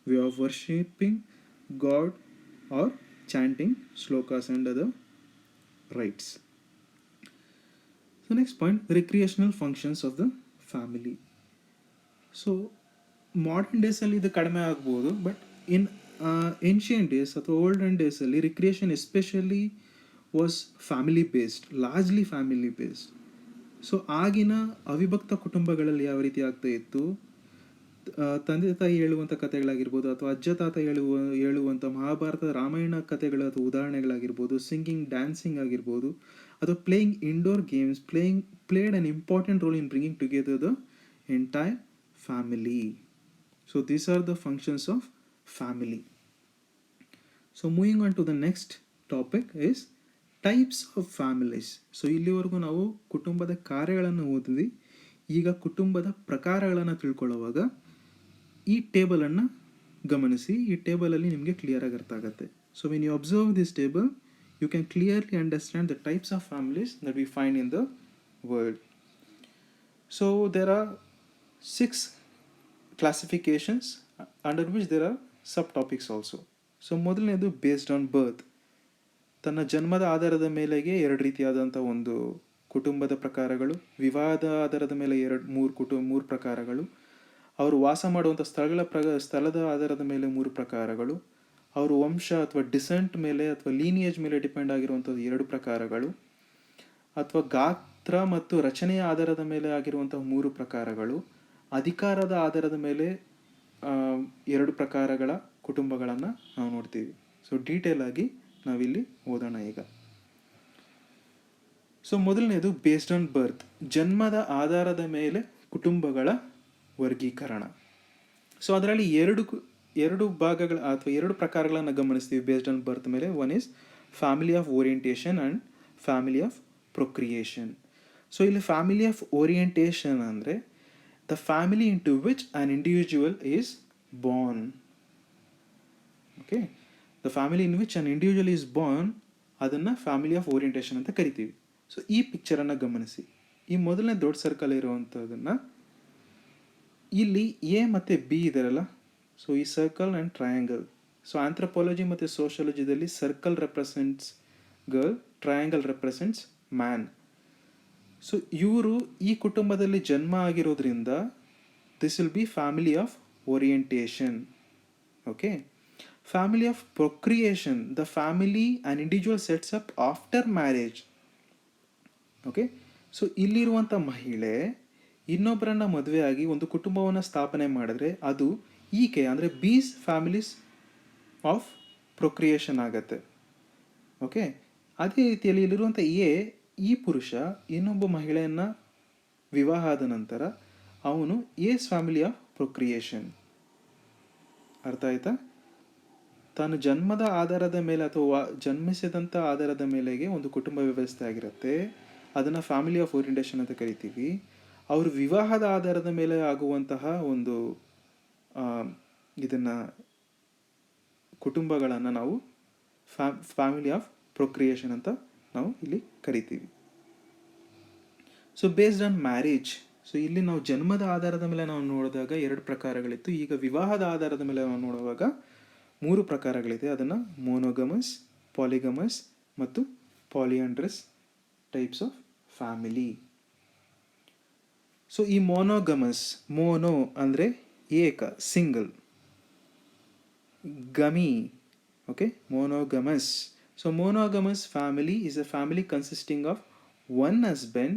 way of worshipping God or chanting shlokas and other rites. So next point, recreational functions of the family. So modern days ಅಲ್ಲಿ ಇದು ಕಡಿಮೆ ಆಗ್ಬೋದು, but in ancient days ಅಥವಾ olden ಡೇಸಲ್ಲಿ recreation especially was family based, largely family based. So ಆಗಿನ ಅವಿಭಕ್ತ ಕುಟುಂಬಗಳಲ್ಲಿ ಯಾವ ರೀತಿ ಆಗ್ತಾ ಇತ್ತು, ತಂದೆ ತಾಯಿ ಹೇಳುವಂಥ ಕಥೆಗಳಾಗಿರ್ಬೋದು ಅಥವಾ ಅಜ್ಜ ತಾತ ಹೇಳುವಂಥ ಮಹಾಭಾರತ ರಾಮಾಯಣ ಕಥೆಗಳ ಅಥವಾ ಉದಾಹರಣೆಗಳಾಗಿರ್ಬೋದು, ಸಿಂಗಿಂಗ್, ಡ್ಯಾನ್ಸಿಂಗ್ ಆಗಿರ್ಬೋದು, ಅಥವಾ playing indoor games played an important role in bringing together the entire family. So these are the functions of family. So moving on to the next topic is types of families. So ಇಲ್ಲಿವರೆಗೂ ನಾವು ಕುಟುಂಬದ ಕಾರ್ಯಗಳನ್ನು ಓದಿದ್ವಿ. ಈಗ ಕುಟುಂಬದ ಪ್ರಕಾರಗಳನ್ನು ತಿಳ್ಕೊಳ್ಳುವಾಗ ಈ ಟೇಬಲನ್ನು ಗಮನಿಸಿ. ಈ ಟೇಬಲಲ್ಲಿ ನಿಮಗೆ ಕ್ಲಿಯರಾಗಿ ಅರ್ಥ ಆಗುತ್ತೆ. So when you observe this table, you can clearly understand the types of families that we find in the world. So there are 6 classifications under which there are sub topics also. So ಮೊದಲನೇದು based on birth. ತನ್ನ ಜನ್ಮದ ಆಧಾರದ ಮೇಲೆಗೆ 2 ರೀತಿಯಾದಂಥ ಒಂದು ಕುಟುಂಬದ ಪ್ರಕಾರಗಳು, ವಿವಾಹದ ಆಧಾರದ ಮೇಲೆ 3 ಪ್ರಕಾರಗಳು, ಅವರು ವಾಸ ಮಾಡುವಂಥ ಸ್ಥಳದ ಆಧಾರದ ಮೇಲೆ 3 ಪ್ರಕಾರಗಳು, ಅವರು ವಂಶ ಅಥವಾ ಡಿಸೆಂಟ್ ಮೇಲೆ ಅಥವಾ ಲೀನಿಯೇಜ್ ಮೇಲೆ ಡಿಪೆಂಡ್ ಆಗಿರುವಂಥದ್ದು 2 ಪ್ರಕಾರಗಳು, ಅಥವಾ ಗಾತ್ರ ಮತ್ತು ರಚನೆಯ ಆಧಾರದ ಮೇಲೆ ಆಗಿರುವಂಥ 3 ಪ್ರಕಾರಗಳು, ಅಧಿಕಾರದ ಆಧಾರದ ಮೇಲೆ 2 ಪ್ರಕಾರಗಳ ಕುಟುಂಬಗಳನ್ನು ನಾವು ನೋಡ್ತೀವಿ. ಸೊ ಡೀಟೇಲ್ ಆಗಿ ನಾವಿಲ್ಲಿ ಓದೋಣ ಈಗ. ಸೊ ಮೊದಲನೇದು ಬೇಸ್ಡ್ ಆನ್ ಬರ್ತ್, ಜನ್ಮದ ಆಧಾರದ ಮೇಲೆ ಕುಟುಂಬಗಳ ವರ್ಗೀಕರಣ. ಸೊ ಅದರಲ್ಲಿ 2 ಭಾಗಗಳ ಅಥವಾ 2 ಪ್ರಕಾರಗಳನ್ನು ಗಮನಿಸ್ತೀವಿ ಬೇಸ್ಡ್ ಆನ್ ಬರ್ತ್ ಮೇಲೆ. One is family of orientation and family of procreation. So ಇಲ್ಲಿ ಫ್ಯಾಮಿಲಿ ಆಫ್ ಓರಿಯೆಂಟೇಷನ್ ಅಂದರೆ the family into which an individual is born. Okay, the family in which an individual is born, ಅದನ್ನು family of orientation ಅಂತ ಕರಿತೀವಿ. So ಈ ಪಿಕ್ಚರನ್ನು ಗಮನಿಸಿ. ಈ ಮೊದಲನೇ ದೊಡ್ಡ ಸರ್ಕಲ್ ಇರುವಂಥದ್ದನ್ನು ಇಲ್ಲಿ ಎ ಮತ್ತು ಬಿ ಇದರಲ್ಲ, ಸೊ ಈ circle and triangle. So anthropology ಮತ್ತು ಸೋಷಿಯಾಲಜಿದಲ್ಲಿ circle represents girl, triangle represents man. So ಇವರು ಈ ಕುಟುಂಬದಲ್ಲಿ ಜನ್ಮ ಆಗಿರೋದ್ರಿಂದ this will be family of orientation. Okay, family of procreation, the family an individual sets up after marriage. Okay, so ಇಲ್ಲಿರುವಂಥ ಮಹಿಳೆ ಇನ್ನೊಬ್ಬರನ್ನ ಮದುವೆಯಾಗಿ ಒಂದು ಕುಟುಂಬವನ್ನು ಸ್ಥಾಪನೆ ಮಾಡಿದ್ರೆ ಅದು ಈಕೆ ಅಂದರೆ ಬೀಸ್ ಫ್ಯಾಮಿಲೀಸ್ ಆಫ್ ಪ್ರೊಕ್ರಿಯೇಷನ್ ಆಗತ್ತೆ. ಓಕೆ, ಅದೇ ರೀತಿಯಲ್ಲಿ ಇಲ್ಲಿರುವಂಥ ಈ ಪುರುಷ ಇನ್ನೊಬ್ಬ ಮಹಿಳೆಯನ್ನು ವಿವಾಹ ಆದ ನಂತರ ಅವನು ಎಸ್ ಫ್ಯಾಮಿಲಿ ಆಫ್ ಪ್ರೊಕ್ರಿಯೇಷನ್. ಅರ್ಥ ಆಯ್ತಾ? ತಾನು ಜನ್ಮದ ಆಧಾರದ ಮೇಲೆ ಅಥವಾ ಜನ್ಮಿಸಿದಂಥ ಆಧಾರದ ಮೇಲೆಗೆ ಒಂದು ಕುಟುಂಬ ವ್ಯವಸ್ಥೆ ಆಗಿರುತ್ತೆ, ಅದನ್ನು ಫ್ಯಾಮಿಲಿ ಆಫ್ ಓರಿಯೆಂಟೇಷನ್ ಅಂತ ಕರಿತೀವಿ. ಅವರು ವಿವಾಹದ ಆಧಾರದ ಮೇಲೆ ಆಗುವಂತಹ ಒಂದು ಇದನ್ನು ಕುಟುಂಬಗಳನ್ನು ನಾವು ಫ್ಯಾಮಿಲಿ ಆಫ್ ಪ್ರೊಕ್ರಿಯೇಷನ್ ಅಂತ ನಾವು ಇಲ್ಲಿ ಕರಿತೀವಿ. So based on marriage, so ಇಲ್ಲಿ ನಾವು ಜನ್ಮದ ಆಧಾರದ ಮೇಲೆ ನಾವು ನೋಡಿದಾಗ 2 ಪ್ರಕಾರಗಳಿತ್ತು. ಈಗ ವಿವಾಹದ ಆಧಾರದ ಮೇಲೆ ನಾವು ನೋಡುವಾಗ 3 ಪ್ರಕಾರಗಳಿದೆ. ಅದನ್ನು ಮೋನೋಗಮಸ್, ಪಾಲಿಗಮಸ್ ಮತ್ತು polyandrous types of family. So ಈ ಮೋನೋಗಮಸ್, ಮೋನೋ ಅಂದರೆ ಏಕ, single, gamy, okay, monogamous. So monogamous family is a family consisting of one husband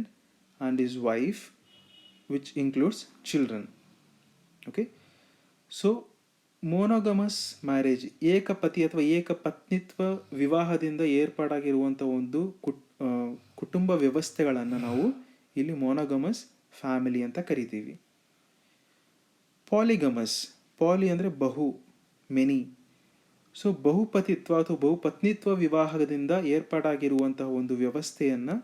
and his wife, which includes children. Okay, so monogamous marriage, ಏಕಪತಿ ಅಥವಾ ಏಕಪತ್ನಿತ್ವ ವಿವಾಹದಿಂದ ಏರ್ಪಾಡಾಗಿರುವಂಥ ಒಂದು ಕುಟುಂಬ ವ್ಯವಸ್ಥೆಗಳನ್ನು ನಾವು ಇಲ್ಲಿ ಮೋನೋಗಮಸ್ family ಅಂತ ಕರಿತೀವಿ. ಪಾಲಿಗಮಸ್, ಪಾಲಿ ಅಂದರೆ ಬಹು, ಮೆನಿ. ಸೊ ಬಹುಪತಿತ್ವ ಅಥವಾ ಬಹುಪತ್ನಿತ್ವ ವಿವಾಹದಿಂದ ಏರ್ಪಾಡಾಗಿರುವಂತಹ ಒಂದು ವ್ಯವಸ್ಥೆಯನ್ನು,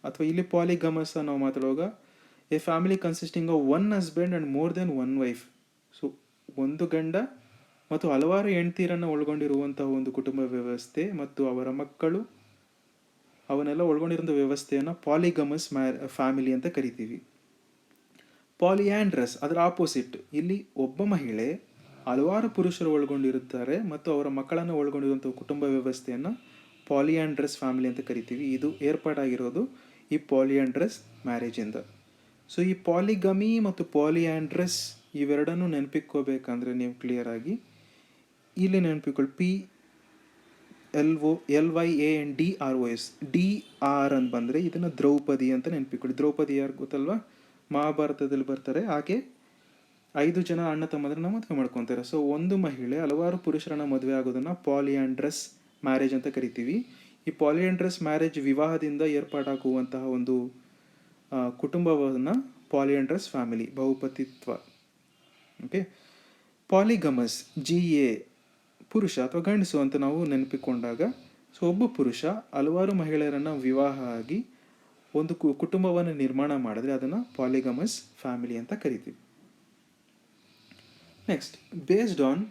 ಅಥವಾ ಇಲ್ಲಿ ಪಾಲಿಗಮಸ್ ನಾವು ಮಾತಾಡುವಾಗ A family consisting of one husband and more than one wife. So ಒಂದು ಗಂಡ ಮತ್ತು ಹಲವಾರು ಹೆಂಡತಿಯರನ್ನು ಒಳಗೊಂಡಿರುವಂತಹ ಒಂದು ಕುಟುಂಬ ವ್ಯವಸ್ಥೆ ಮತ್ತು ಅವರ ಮಕ್ಕಳು, ಅವನ್ನೆಲ್ಲ ಒಳಗೊಂಡಿರುವಂಥ ವ್ಯವಸ್ಥೆಯನ್ನು ಪಾಲಿಗಮಸ್ ಫ್ಯಾಮಿಲಿ ಅಂತ ಕರಿತೀವಿ. ಪಾಲಿಯಾಂಡ್ರಸ್ ಅದರ ಆಪೋಸಿಟ್, ಇಲ್ಲಿ ಒಬ್ಬ ಮಹಿಳೆ ಹಲವಾರು ಪುರುಷರು ಒಳಗೊಂಡಿರುತ್ತಾರೆ ಮತ್ತು ಅವರ ಮಕ್ಕಳನ್ನು ಒಳಗೊಂಡಿರುವಂಥ ಕುಟುಂಬ ವ್ಯವಸ್ಥೆಯನ್ನು ಪಾಲಿಯಾಂಡ್ರಸ್ ಫ್ಯಾಮಿಲಿ ಅಂತ ಕರಿತೀವಿ. ಇದು ಏರ್ಪಾಡಾಗಿರೋದು ಈ ಪಾಲಿಯಾಂಡ್ರಸ್ ಮ್ಯಾರೇಜಿಂದ. ಸೊ ಈ ಪಾಲಿಗಮಿ ಮತ್ತು ಪಾಲಿಯಾಂಡ್ರಸ್ ಇವೆರಡನ್ನು ನೆನಪಿಕ್ಕೋಬೇಕಂದ್ರೆ ನೀವು ಕ್ಲಿಯರ್ ಆಗಿ ಇಲ್ಲಿ ನೆನಪಿಕೊಳ್ಳಿ, PLYANDROS, DR ಅಂತ ಬಂದರೆ ಇದನ್ನು ದ್ರೌಪದಿ ಅಂತ ನೆನಪಿಕೊಳ್ಳಿ. ದ್ರೌಪದಿ ಯಾರು ಗೊತ್ತಲ್ವಾ? ಮಹಾಭಾರತದಲ್ಲಿ ಬರ್ತಾರೆ. ಹಾಗೆ 5 ಜನ ಅಣ್ಣ ತಮ್ಮಂದ್ರನ್ನ ಮದುವೆ ಮಾಡ್ಕೊತಾರೆ. ಸೊ ಒಂದು ಮಹಿಳೆ ಹಲವಾರು ಪುರುಷರನ್ನ ಮದುವೆ ಆಗೋದನ್ನು ಪಾಲಿಯಾಂಡ್ರಸ್ ಮ್ಯಾರೇಜ್ ಅಂತ ಕರಿತೀವಿ. ಈ ಪಾಲಿಯಾಂಡ್ರಸ್ ಮ್ಯಾರೇಜ್ ವಿವಾಹದಿಂದ ಏರ್ಪಾಡಾಗುವಂತಹ ಒಂದು ಕುಟುಂಬವನ್ನು ಪಾಲಿಯಾಂಡ್ರಸ್ ಫ್ಯಾಮಿಲಿ, ಬಹುಪತಿತ್ವ. ಓಕೆ, ಪಾಲಿಗಮಸ್, GA ಪುರುಷ ಅಥವಾ ಗಂಡಸು ಅಂತ ನಾವು ನೆನಪಿಕೊಂಡಾಗ, ಸೊ ಒಬ್ಬ ಪುರುಷ ಹಲವಾರು ಮಹಿಳೆಯರನ್ನು ವಿವಾಹ ಆಗಿ ಒಂದು ಕುಟುಂಬವನ್ನು ನಿರ್ಮಾಣ ಮಾಡಿದ್ರೆ ಅದನ್ನು ಪಾಲಿಗಮಸ್ ಫ್ಯಾಮಿಲಿ ಅಂತ ಕರಿತೀವಿ. ನೆಕ್ಸ್ಟ್, ಬೇಸ್ಡ್ ಆನ್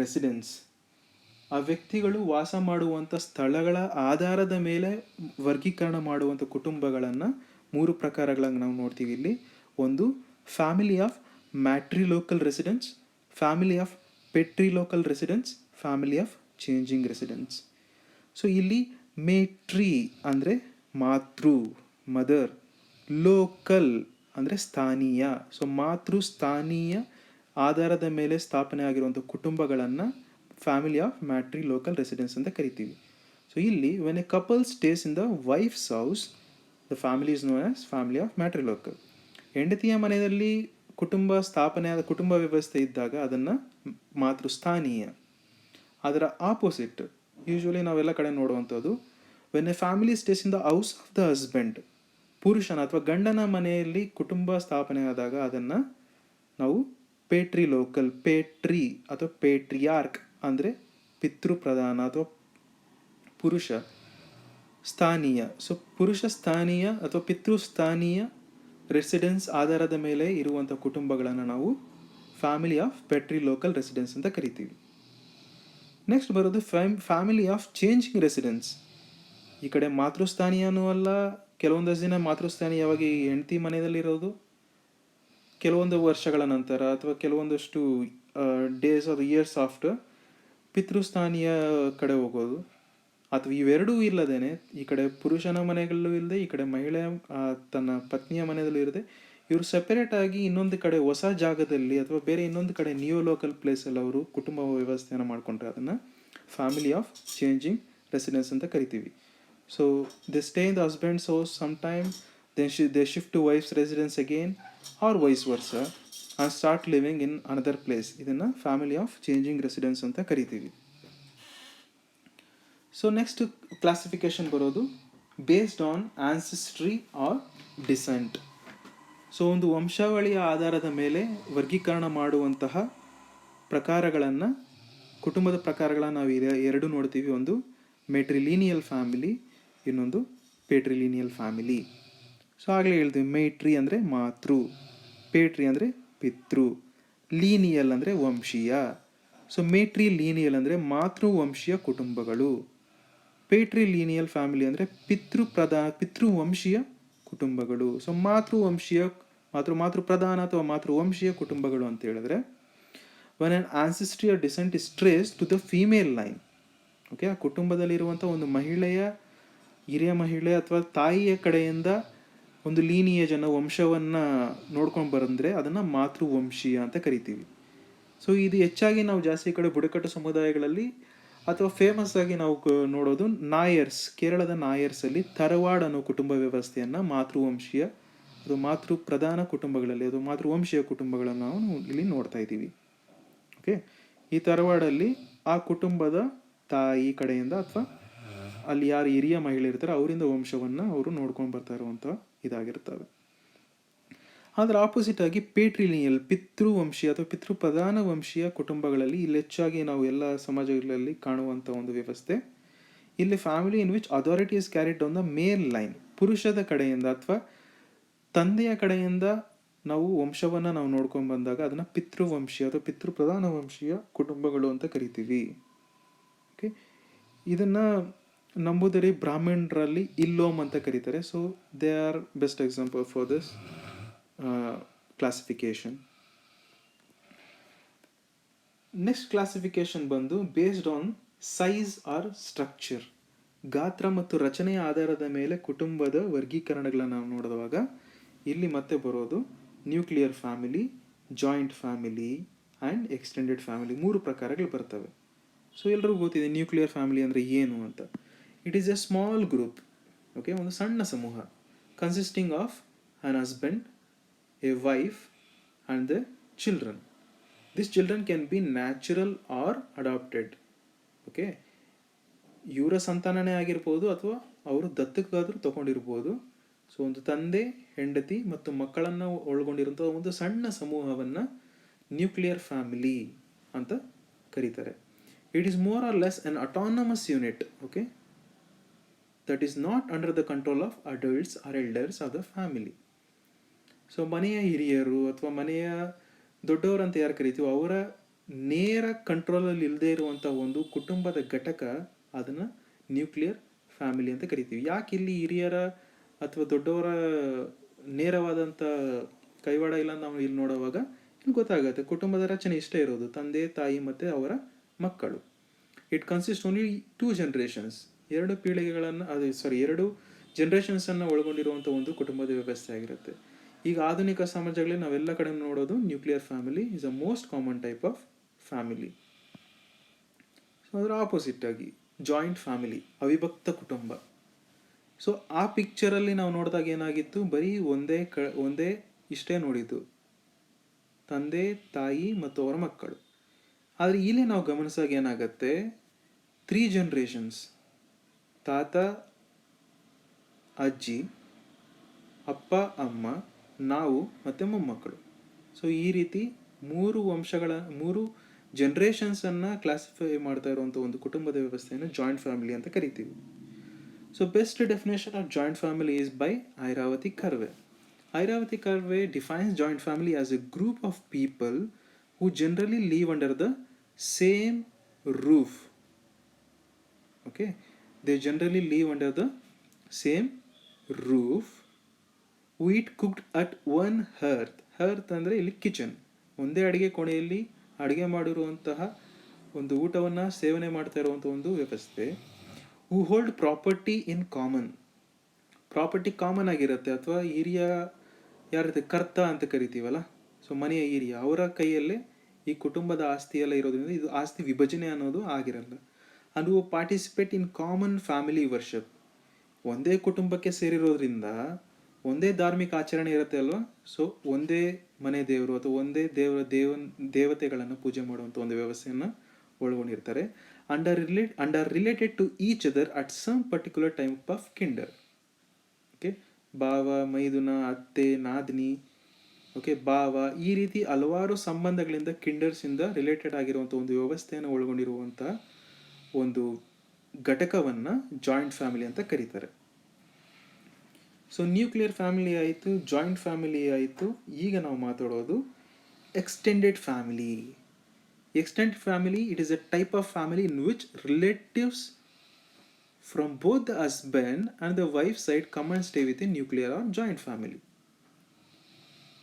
ರೆಸಿಡೆನ್ಸ್, ಆ ವ್ಯಕ್ತಿಗಳು ವಾಸ ಮಾಡುವಂಥ ಸ್ಥಳಗಳ ಆಧಾರದ ಮೇಲೆ ವರ್ಗೀಕರಣ ಮಾಡುವಂಥ ಕುಟುಂಬಗಳನ್ನು 3 ಪ್ರಕಾರಗಳಾಗಿ ನಾವು ನೋಡ್ತೀವಿ ಇಲ್ಲಿ. ಒಂದು family of matrilocal residence, family of patrilocal residence, family of changing residence. So ಇಲ್ಲಿ ಮೇಟ್ರಿ ಅಂದರೆ ಮಾತೃ, ಮದರ್, ಲೋಕಲ್ ಅಂದರೆ ಸ್ಥಾನೀಯ. ಸೊ ಮಾತೃ ಸ್ಥಾನೀಯ ಆಧಾರದ ಮೇಲೆ ಸ್ಥಾಪನೆ ಆಗಿರುವಂಥ ಕುಟುಂಬಗಳನ್ನು family of matrilocal residence ಅಂತ ಕರಿತೀವಿ. ಸೊ ಇಲ್ಲಿ when a couple stays in the wife's house, the family is known as family of matrilocal. ಹೆಂಡತಿಯ ಮನೆಯಲ್ಲಿ ಕುಟುಂಬ ಸ್ಥಾಪನೆಯಾದ ಕುಟುಂಬ ವ್ಯವಸ್ಥೆ ಇದ್ದಾಗ ಅದನ್ನು ಮಾತೃಸ್ಥಾನೀಯ. ಅದರ ಆಪೋಸಿಟ್ ಯೂಶ್ವಲಿ ನಾವೆಲ್ಲ ಕಡೆ ನೋಡುವಂಥದ್ದು, when a family stays in the house of the husband, ಪುರುಷನ ಅಥವಾ ಗಂಡನ ಮನೆಯಲ್ಲಿ ಕುಟುಂಬ ಸ್ಥಾಪನೆ ಆದಾಗ ಅದನ್ನು ನಾವು ಪೇಟ್ರಿ ಲೋಕಲ್, ಪೇಟ್ರಿ ಅಥವಾ ಪೇಟ್ರಿಯಾರ್ಕ್ ಅಂದರೆ ಪಿತೃಪ್ರಧಾನ ಅಥವಾ ಪುರುಷ ಸ್ಥಾನೀಯ. ಸೊ ಪುರುಷ ಸ್ಥಾನೀಯ ಅಥವಾ ಪಿತೃಸ್ಥಾನೀಯ ರೆಸಿಡೆನ್ಸ್ ಆಧಾರದ ಮೇಲೆ ಇರುವಂಥ ಕುಟುಂಬಗಳನ್ನು ನಾವು family of Petri local residence ಅಂತ ಕರಿತೀವಿ. ನೆಕ್ಸ್ಟ್ ಬರೋದು ಫ್ಯಾಮಿಲಿ ಆಫ್ ಚೇಂಜಿಂಗ್ ರೆಸಿಡೆನ್ಸ್. ಈ ಕಡೆ ಮಾತೃಸ್ಥಾನೀಯನೂ ಅಲ್ಲ, ಕೆಲವೊಂದಷ್ಟು ದಿನ ಮಾತೃಸ್ಥಾನೀಯವಾಗಿ ಹೆಂಡತಿ ಮನೆಯಲ್ಲಿರೋದು, ಕೆಲವೊಂದು ವರ್ಷಗಳ ನಂತರ ಅಥವಾ ಕೆಲವೊಂದಷ್ಟು ಡೇಸ್ ಆರ್ ಇಯರ್ಸ್ ಆಫ್ಟರ್ ಪಿತೃಸ್ಥಾನೀಯ ಕಡೆ ಹೋಗೋದು. ಅಥವಾ ಇವೆರಡೂ ಇಲ್ಲದೇನೆ ಈ ಕಡೆ ಪುರುಷನ ಮನೆಗಳಲ್ಲೂ ಇಲ್ಲದೆ ಈ ಕಡೆ ಮಹಿಳೆ ತನ್ನ ಪತ್ನಿಯ ಮನೆಯಲ್ಲೂ ಇರದೆ ಇವರು ಸೆಪರೇಟ್ ಆಗಿ ಇನ್ನೊಂದು ಕಡೆ ಹೊಸ ಜಾಗದಲ್ಲಿ ಅಥವಾ ಬೇರೆ ಇನ್ನೊಂದು ಕಡೆ ನ್ಯೂ ಲೋಕಲ್ ಪ್ಲೇಸಲ್ಲಿ ಅವರು ಕುಟುಂಬ ವ್ಯವಸ್ಥೆಯನ್ನು ಮಾಡಿಕೊಂಡ್ರೆ ಅದನ್ನು ಫ್ಯಾಮಿಲಿ ಆಫ್ ಚೇಂಜಿಂಗ್ ರೆಸಿಡೆನ್ಸ್ ಅಂತ ಕರಿತೀವಿ. So they stay in the husband's house some time, they shift to wife's residence again or vice versa and start living in another place. ಇದನ್ನು ಫ್ಯಾಮಿಲಿ ಆಫ್ ಚೇಂಜಿಂಗ್ ರೆಸಿಡೆನ್ಸ್ ಅಂತ ಕರಿತೀವಿ. So next classification ಬರೋದು based on ancestry or descent. So ಒಂದು ವಂಶಾವಳಿಯ ಆಧಾರದ ಮೇಲೆ ವರ್ಗೀಕರಣ ಮಾಡುವಂತಹ ಪ್ರಕಾರಗಳನ್ನು, ಕುಟುಂಬದ ಪ್ರಕಾರಗಳನ್ನು ನಾವು ಎರಡು ನೋಡ್ತೀವಿ. ಒಂದು ಮೆಟ್ರಿಲೀನಿಯಲ್ ಫ್ಯಾಮಿಲಿ, ಇನ್ನೊಂದು ಪೇಟ್ರಿಲೀನಿಯಲ್ ಫ್ಯಾಮಿಲಿ. ಸೊ ಆಗಲೇ ಹೇಳ್ತೀವಿ, ಮೇಟ್ರಿ ಅಂದರೆ ಮಾತೃ, ಪೇಟ್ರಿ ಅಂದರೆ ಪಿತೃ, ಲೀನಿಯಲ್ ಅಂದರೆ ವಂಶೀಯ. ಸೊ ಮೇಟ್ರಿ ಲೀನಿಯಲ್ ಅಂದರೆ ಮಾತೃವಂಶೀಯ ಕುಟುಂಬಗಳು, ಪೇಟ್ರಿ ಲೀನಿಯಲ್ ಫ್ಯಾಮಿಲಿ ಅಂದರೆ ಪಿತೃವಂಶೀಯ ಕುಟುಂಬಗಳು. ಸೊ ಮಾತೃಪ್ರಧಾನ ಅಥವಾ ಮಾತೃವಂಶೀಯ ಕುಟುಂಬಗಳು ಅಂತ ಹೇಳಿದ್ರೆ when an ancestry or descent is traced to the female line. Okay, ಆ ಕುಟುಂಬದಲ್ಲಿರುವಂಥ ಒಂದು ಮಹಿಳೆಯ, ಹಿರಿಯ ಮಹಿಳೆ ಅಥವಾ ತಾಯಿಯ ಕಡೆಯಿಂದ ಒಂದು ಲೀನಿಯೇಜನ್ನು, ವಂಶವನ್ನು ನೋಡ್ಕೊಂಡು ಬಂದರೆ ಅದನ್ನು ಮಾತೃವಂಶೀಯ ಅಂತ ಕರಿತೀವಿ. ಸೊ ಇದು ಹೆಚ್ಚಾಗಿ ನಾವು ಜಾಸ್ತಿ ಕಡೆ ಬುಡಕಟ್ಟು ಸಮುದಾಯಗಳಲ್ಲಿ ಅಥವಾ ಫೇಮಸ್ ಆಗಿ ನಾವು ನೋಡೋದು ನಾಯರ್ಸ್, ಕೇರಳದ ನಾಯರ್ಸಲ್ಲಿ ತರವಾಡ್ ಅನ್ನೋ ಕುಟುಂಬ ವ್ಯವಸ್ಥೆಯನ್ನು ಮಾತೃವಂಶೀಯ ಅಥವಾ ಮಾತೃ ಪ್ರಧಾನ ಕುಟುಂಬಗಳಲ್ಲಿ ಅಥವಾ ಮಾತೃವಂಶೀಯ ಕುಟುಂಬಗಳನ್ನು ನಾವು ಇಲ್ಲಿ ನೋಡ್ತಾ ಇದ್ದೀವಿ. ಓಕೆ, ಈ ತರವಾಡಲ್ಲಿ ಆ ಕುಟುಂಬದ ತಾಯಿ ಕಡೆಯಿಂದ ಅಥವಾ ಅಲ್ಲಿ ಯಾರು ಹಿರಿಯ ಮಹಿಳೆ ಇರ್ತಾರೆ ಅವರಿಂದ ವಂಶವನ್ನು ಅವರು ನೋಡ್ಕೊಂಡು ಬರ್ತಾ ಇರುವಂಥ ಇದಾಗಿರ್ತವೆ. ಆದರೆ ಆಪೋಸಿಟ್ ಆಗಿ ಪೇಟ್ರಿಲಿನಿಯಲ್, ಪಿತೃವಂಶೀಯ ಅಥವಾ ಪಿತೃಪ್ರಧಾನ ವಂಶೀಯ ಕುಟುಂಬಗಳಲ್ಲಿ ಇಲ್ಲಿ ಹೆಚ್ಚಾಗಿ ನಾವು ಎಲ್ಲ ಸಮಾಜಗಳಲ್ಲಿ ಕಾಣುವಂಥ ಒಂದು ವ್ಯವಸ್ಥೆ. ಇಲ್ಲಿ family in which authority is carried on the male line, ಪುರುಷದ ಕಡೆಯಿಂದ ಅಥವಾ ತಂದೆಯ ಕಡೆಯಿಂದ ನಾವು ವಂಶವನ್ನು ನಾವು ನೋಡ್ಕೊಂಡು ಬಂದಾಗ ಅದನ್ನು ಪಿತೃವಂಶೀಯ ಅಥವಾ ಪಿತೃಪ್ರಧಾನ ವಂಶೀಯ ಕುಟುಂಬಗಳು ಅಂತ ಕರಿತೀವಿ. ಓಕೆ, ಇದನ್ನು ನಂಬೂದರಿ ಬ್ರಾಹ್ಮಣರಲ್ಲಿ ಇಲ್ಲೋಮ್ ಅಂತ ಕರೀತಾರೆ. So they are best example for this classification. Next classification ಬಂದು based on size or structure, ಗಾತ್ರ ಮತ್ತು ರಚನೆಯ ಆಧಾರದ ಮೇಲೆ ಕುಟುಂಬದ ವರ್ಗೀಕರಣಗಳನ್ನು ನಾವು ನೋಡಿದಾಗ ಇಲ್ಲಿ ಮತ್ತೆ ಬರೋದು nuclear family, joint family and extended family, 3 ಪ್ರಕಾರಗಳು ಬರ್ತವೆ. ಸೊ ಎಲ್ಲರಿಗೂ ಗೊತ್ತಿದೆ ನ್ಯೂಕ್ಲಿಯರ್ ಫ್ಯಾಮಿಲಿ ಅಂದರೆ ಏನು ಅಂತ. It is a small group, okay, ಒಂದು ಸಣ್ಣ ಸಮೂಹ consisting of an husband, a wife and the children. This children can be natural or adopted. Okay, ಇವರ ಸಂತಾನನೇ ಆಗಿರ್ಬೋದು ಅಥವಾ ಅವರು ದತ್ತಕ್ಕಾದರೂ ತಗೊಂಡಿರ್ಬೋದು. ಸೊ ಒಂದು ತಂದೆ, ಹೆಂಡತಿ ಮತ್ತು ಮಕ್ಕಳನ್ನು ಒಳಗೊಂಡಿರುವಂಥ ಒಂದು ಸಣ್ಣ ಸಮೂಹವನ್ನು ನ್ಯೂಕ್ಲಿಯರ್ ಫ್ಯಾಮಿಲಿ ಅಂತ ಕರೀತಾರೆ. It is more or less an autonomous unit, okay, that is not under the control of adults or elders of the family. So ಮನೆಯ ಹಿರಿಯರು ಅಥವಾ ಮನೆಯ ದೊಡ್ಡವರು ಅಂತ ಯಾರು ಕರಿತೀವೋ ಅವರ ನೇರ ಕಂಟ್ರೋಲಲ್ಲಿ ಇಲ್ಲದೆ ಇರುವಂಥ ಒಂದು ಕುಟುಂಬದ ಘಟಕ, ಅದನ್ನು ನ್ಯೂಕ್ಲಿಯರ್ ಫ್ಯಾಮಿಲಿ ಅಂತ ಕರಿತೀವಿ. ಯಾಕೆ ಇಲ್ಲಿ ಹಿರಿಯರ ಅಥವಾ ದೊಡ್ಡವರ ನೇರವಾದಂಥ ಕೈವಾಡ ಇಲ್ಲ ನಾವು ಇಲ್ಲಿ ನೋಡುವಾಗ ಇಲ್ಲಿ ಗೊತ್ತಾಗುತ್ತೆ. ಕುಟುಂಬದ ರಚನೆ ಇಷ್ಟೇ ಇರೋದು, ತಂದೆ, ತಾಯಿ ಮತ್ತು ಅವರ ಮಕ್ಕಳು. ಇಟ್ ಕನ್ಸಿಸ್ಟ್ ಓನ್ಲಿ 2 ಜನರೇಷನ್ಸ್, 2 ಪೀಳಿಗೆಗಳನ್ನು, ಎರಡು ಜನರೇಷನ್ಸನ್ನು ಒಳಗೊಂಡಿರುವಂಥ ಒಂದು ಕುಟುಂಬದ ವ್ಯವಸ್ಥೆ ಆಗಿರುತ್ತೆ. ಈಗ ಆಧುನಿಕ ಸಮಾಜಗಳಲ್ಲಿ ನಾವೆಲ್ಲ ಕಡೆ ನೋಡೋದು nuclear family is a most common type of family. So ಅದರ ಆಪೋಸಿಟ್ ಆಗಿ ಜಾಯಿಂಟ್ ಫ್ಯಾಮಿಲಿ, ಅವಿಭಕ್ತ ಕುಟುಂಬ. ಸೊ ಆ ಪಿಕ್ಚರಲ್ಲಿ ನಾವು ನೋಡಿದಾಗ ಏನಾಗಿತ್ತು, ಬರೀ ಒಂದೇ ಇಷ್ಟೇ ನೋಡಿದ್ದು, ತಂದೆ, ತಾಯಿ ಮತ್ತು ಅವರ ಮಕ್ಕಳು. ಆದರೆ ಇಲ್ಲಿ ನಾವು ಗಮನಿಸಾಗ ಏನಾಗುತ್ತೆ, 3 ಜನರೇಷನ್ಸ್, ತಾತ, ಅಜ್ಜಿ, ಅಪ್ಪ, ಅಮ್ಮ, ನಾವು ಮತ್ತು ಮೊಮ್ಮಕ್ಕಳು. ಸೊ ಈ ರೀತಿ 3 ಜನರೇಷನ್ಸನ್ನು ಕ್ಲಾಸಿಫೈ ಮಾಡ್ತಾ ಇರುವಂಥ ಒಂದು ಕುಟುಂಬದ ವ್ಯವಸ್ಥೆಯನ್ನು ಜಾಯಿಂಟ್ ಫ್ಯಾಮಿಲಿ ಅಂತ ಕರಿತೀವಿ. So best definition of joint family is by Airavati Karve. Airavati Karve defines joint family as a group of people who generally live under the same roof. Okay, they generally live under the same roof, who eat cooked at one hearth. Hearth ಅಂದರೆ ಇಲ್ಲಿ kitchen, ಒಂದೇ ಅಡುಗೆ ಕೋಣೆಯಲ್ಲಿ ಅಡುಗೆ ಮಾಡಿರುವಂತಹ ಒಂದು ಊಟವನ್ನು ಸೇವನೆ ಮಾಡ್ತಾ ಇರುವಂಥ ಒಂದು ವ್ಯವಸ್ಥೆ. Who hold property in common, property common ಆಗಿರುತ್ತೆ. ಅಥವಾ ಹಿರಿಯ ಯಾರಿರುತ್ತೆ, ಕರ್ತ ಅಂತ ಕರಿತೀವಲ್ಲ, ಸೊ ಮನೆಯ ಹಿರಿಯ, ಅವರ ಕೈಯಲ್ಲೇ ಈ ಕುಟುಂಬದ ಆಸ್ತಿ ಎಲ್ಲ ಇರೋದ್ರಿಂದ ಇದು ಆಸ್ತಿ ವಿಭಜನೆ ಅನ್ನೋದು ಆಗಿರಲ್ಲ. And who participate in common family worship, ಒಂದೇ ಕುಟುಂಬಕ್ಕೆ ಸೇರಿರೋದ್ರಿಂದ ಒಂದೇ ಧಾರ್ಮಿಕ ಆಚರಣೆ ಇರುತ್ತೆ ಅಲ್ವಾ. ಸೊ ಒಂದೇ ಮನೆ ದೇವರು ಅಥವಾ ಒಂದೇ ದೇವತೆಗಳನ್ನು ಪೂಜೆ ಮಾಡುವಂಥ ಒಂದು ವ್ಯವಸ್ಥೆಯನ್ನು ಒಳಗೊಂಡಿರ್ತಾರೆ. and are related to each other at some particular type of kinder. Okay, ಭಾವ, ಮೈದುನ, ಅತ್ತೆ, ನಾದಿನಿ, ಓಕೆ, ಭಾವ, ಈ ರೀತಿ ಹಲವಾರು ಸಂಬಂಧಗಳಿಂದ ಕಿಂಡರ್ಸಿಂದ ರಿಲೇಟೆಡ್ ಆಗಿರುವಂಥ ಒಂದು ವ್ಯವಸ್ಥೆಯನ್ನು ಒಳಗೊಂಡಿರುವಂಥ ಒಂದು ಘಟಕವನ್ನು ಜಾಯಿಂಟ್ ಫ್ಯಾಮಿಲಿ ಅಂತ ಕರೀತಾರೆ. ಸೊ ನ್ಯೂಕ್ಲಿಯರ್ ಫ್ಯಾಮಿಲಿ ಆಯಿತು, ಜಾಯಿಂಟ್ ಫ್ಯಾಮಿಲಿ ಆಯಿತು. ಈಗ ನಾವು ಮಾತಾಡೋದು extended family. Extended family, it is a type of family in which relatives from both the husband and the wife side come and stay within nuclear or joint family.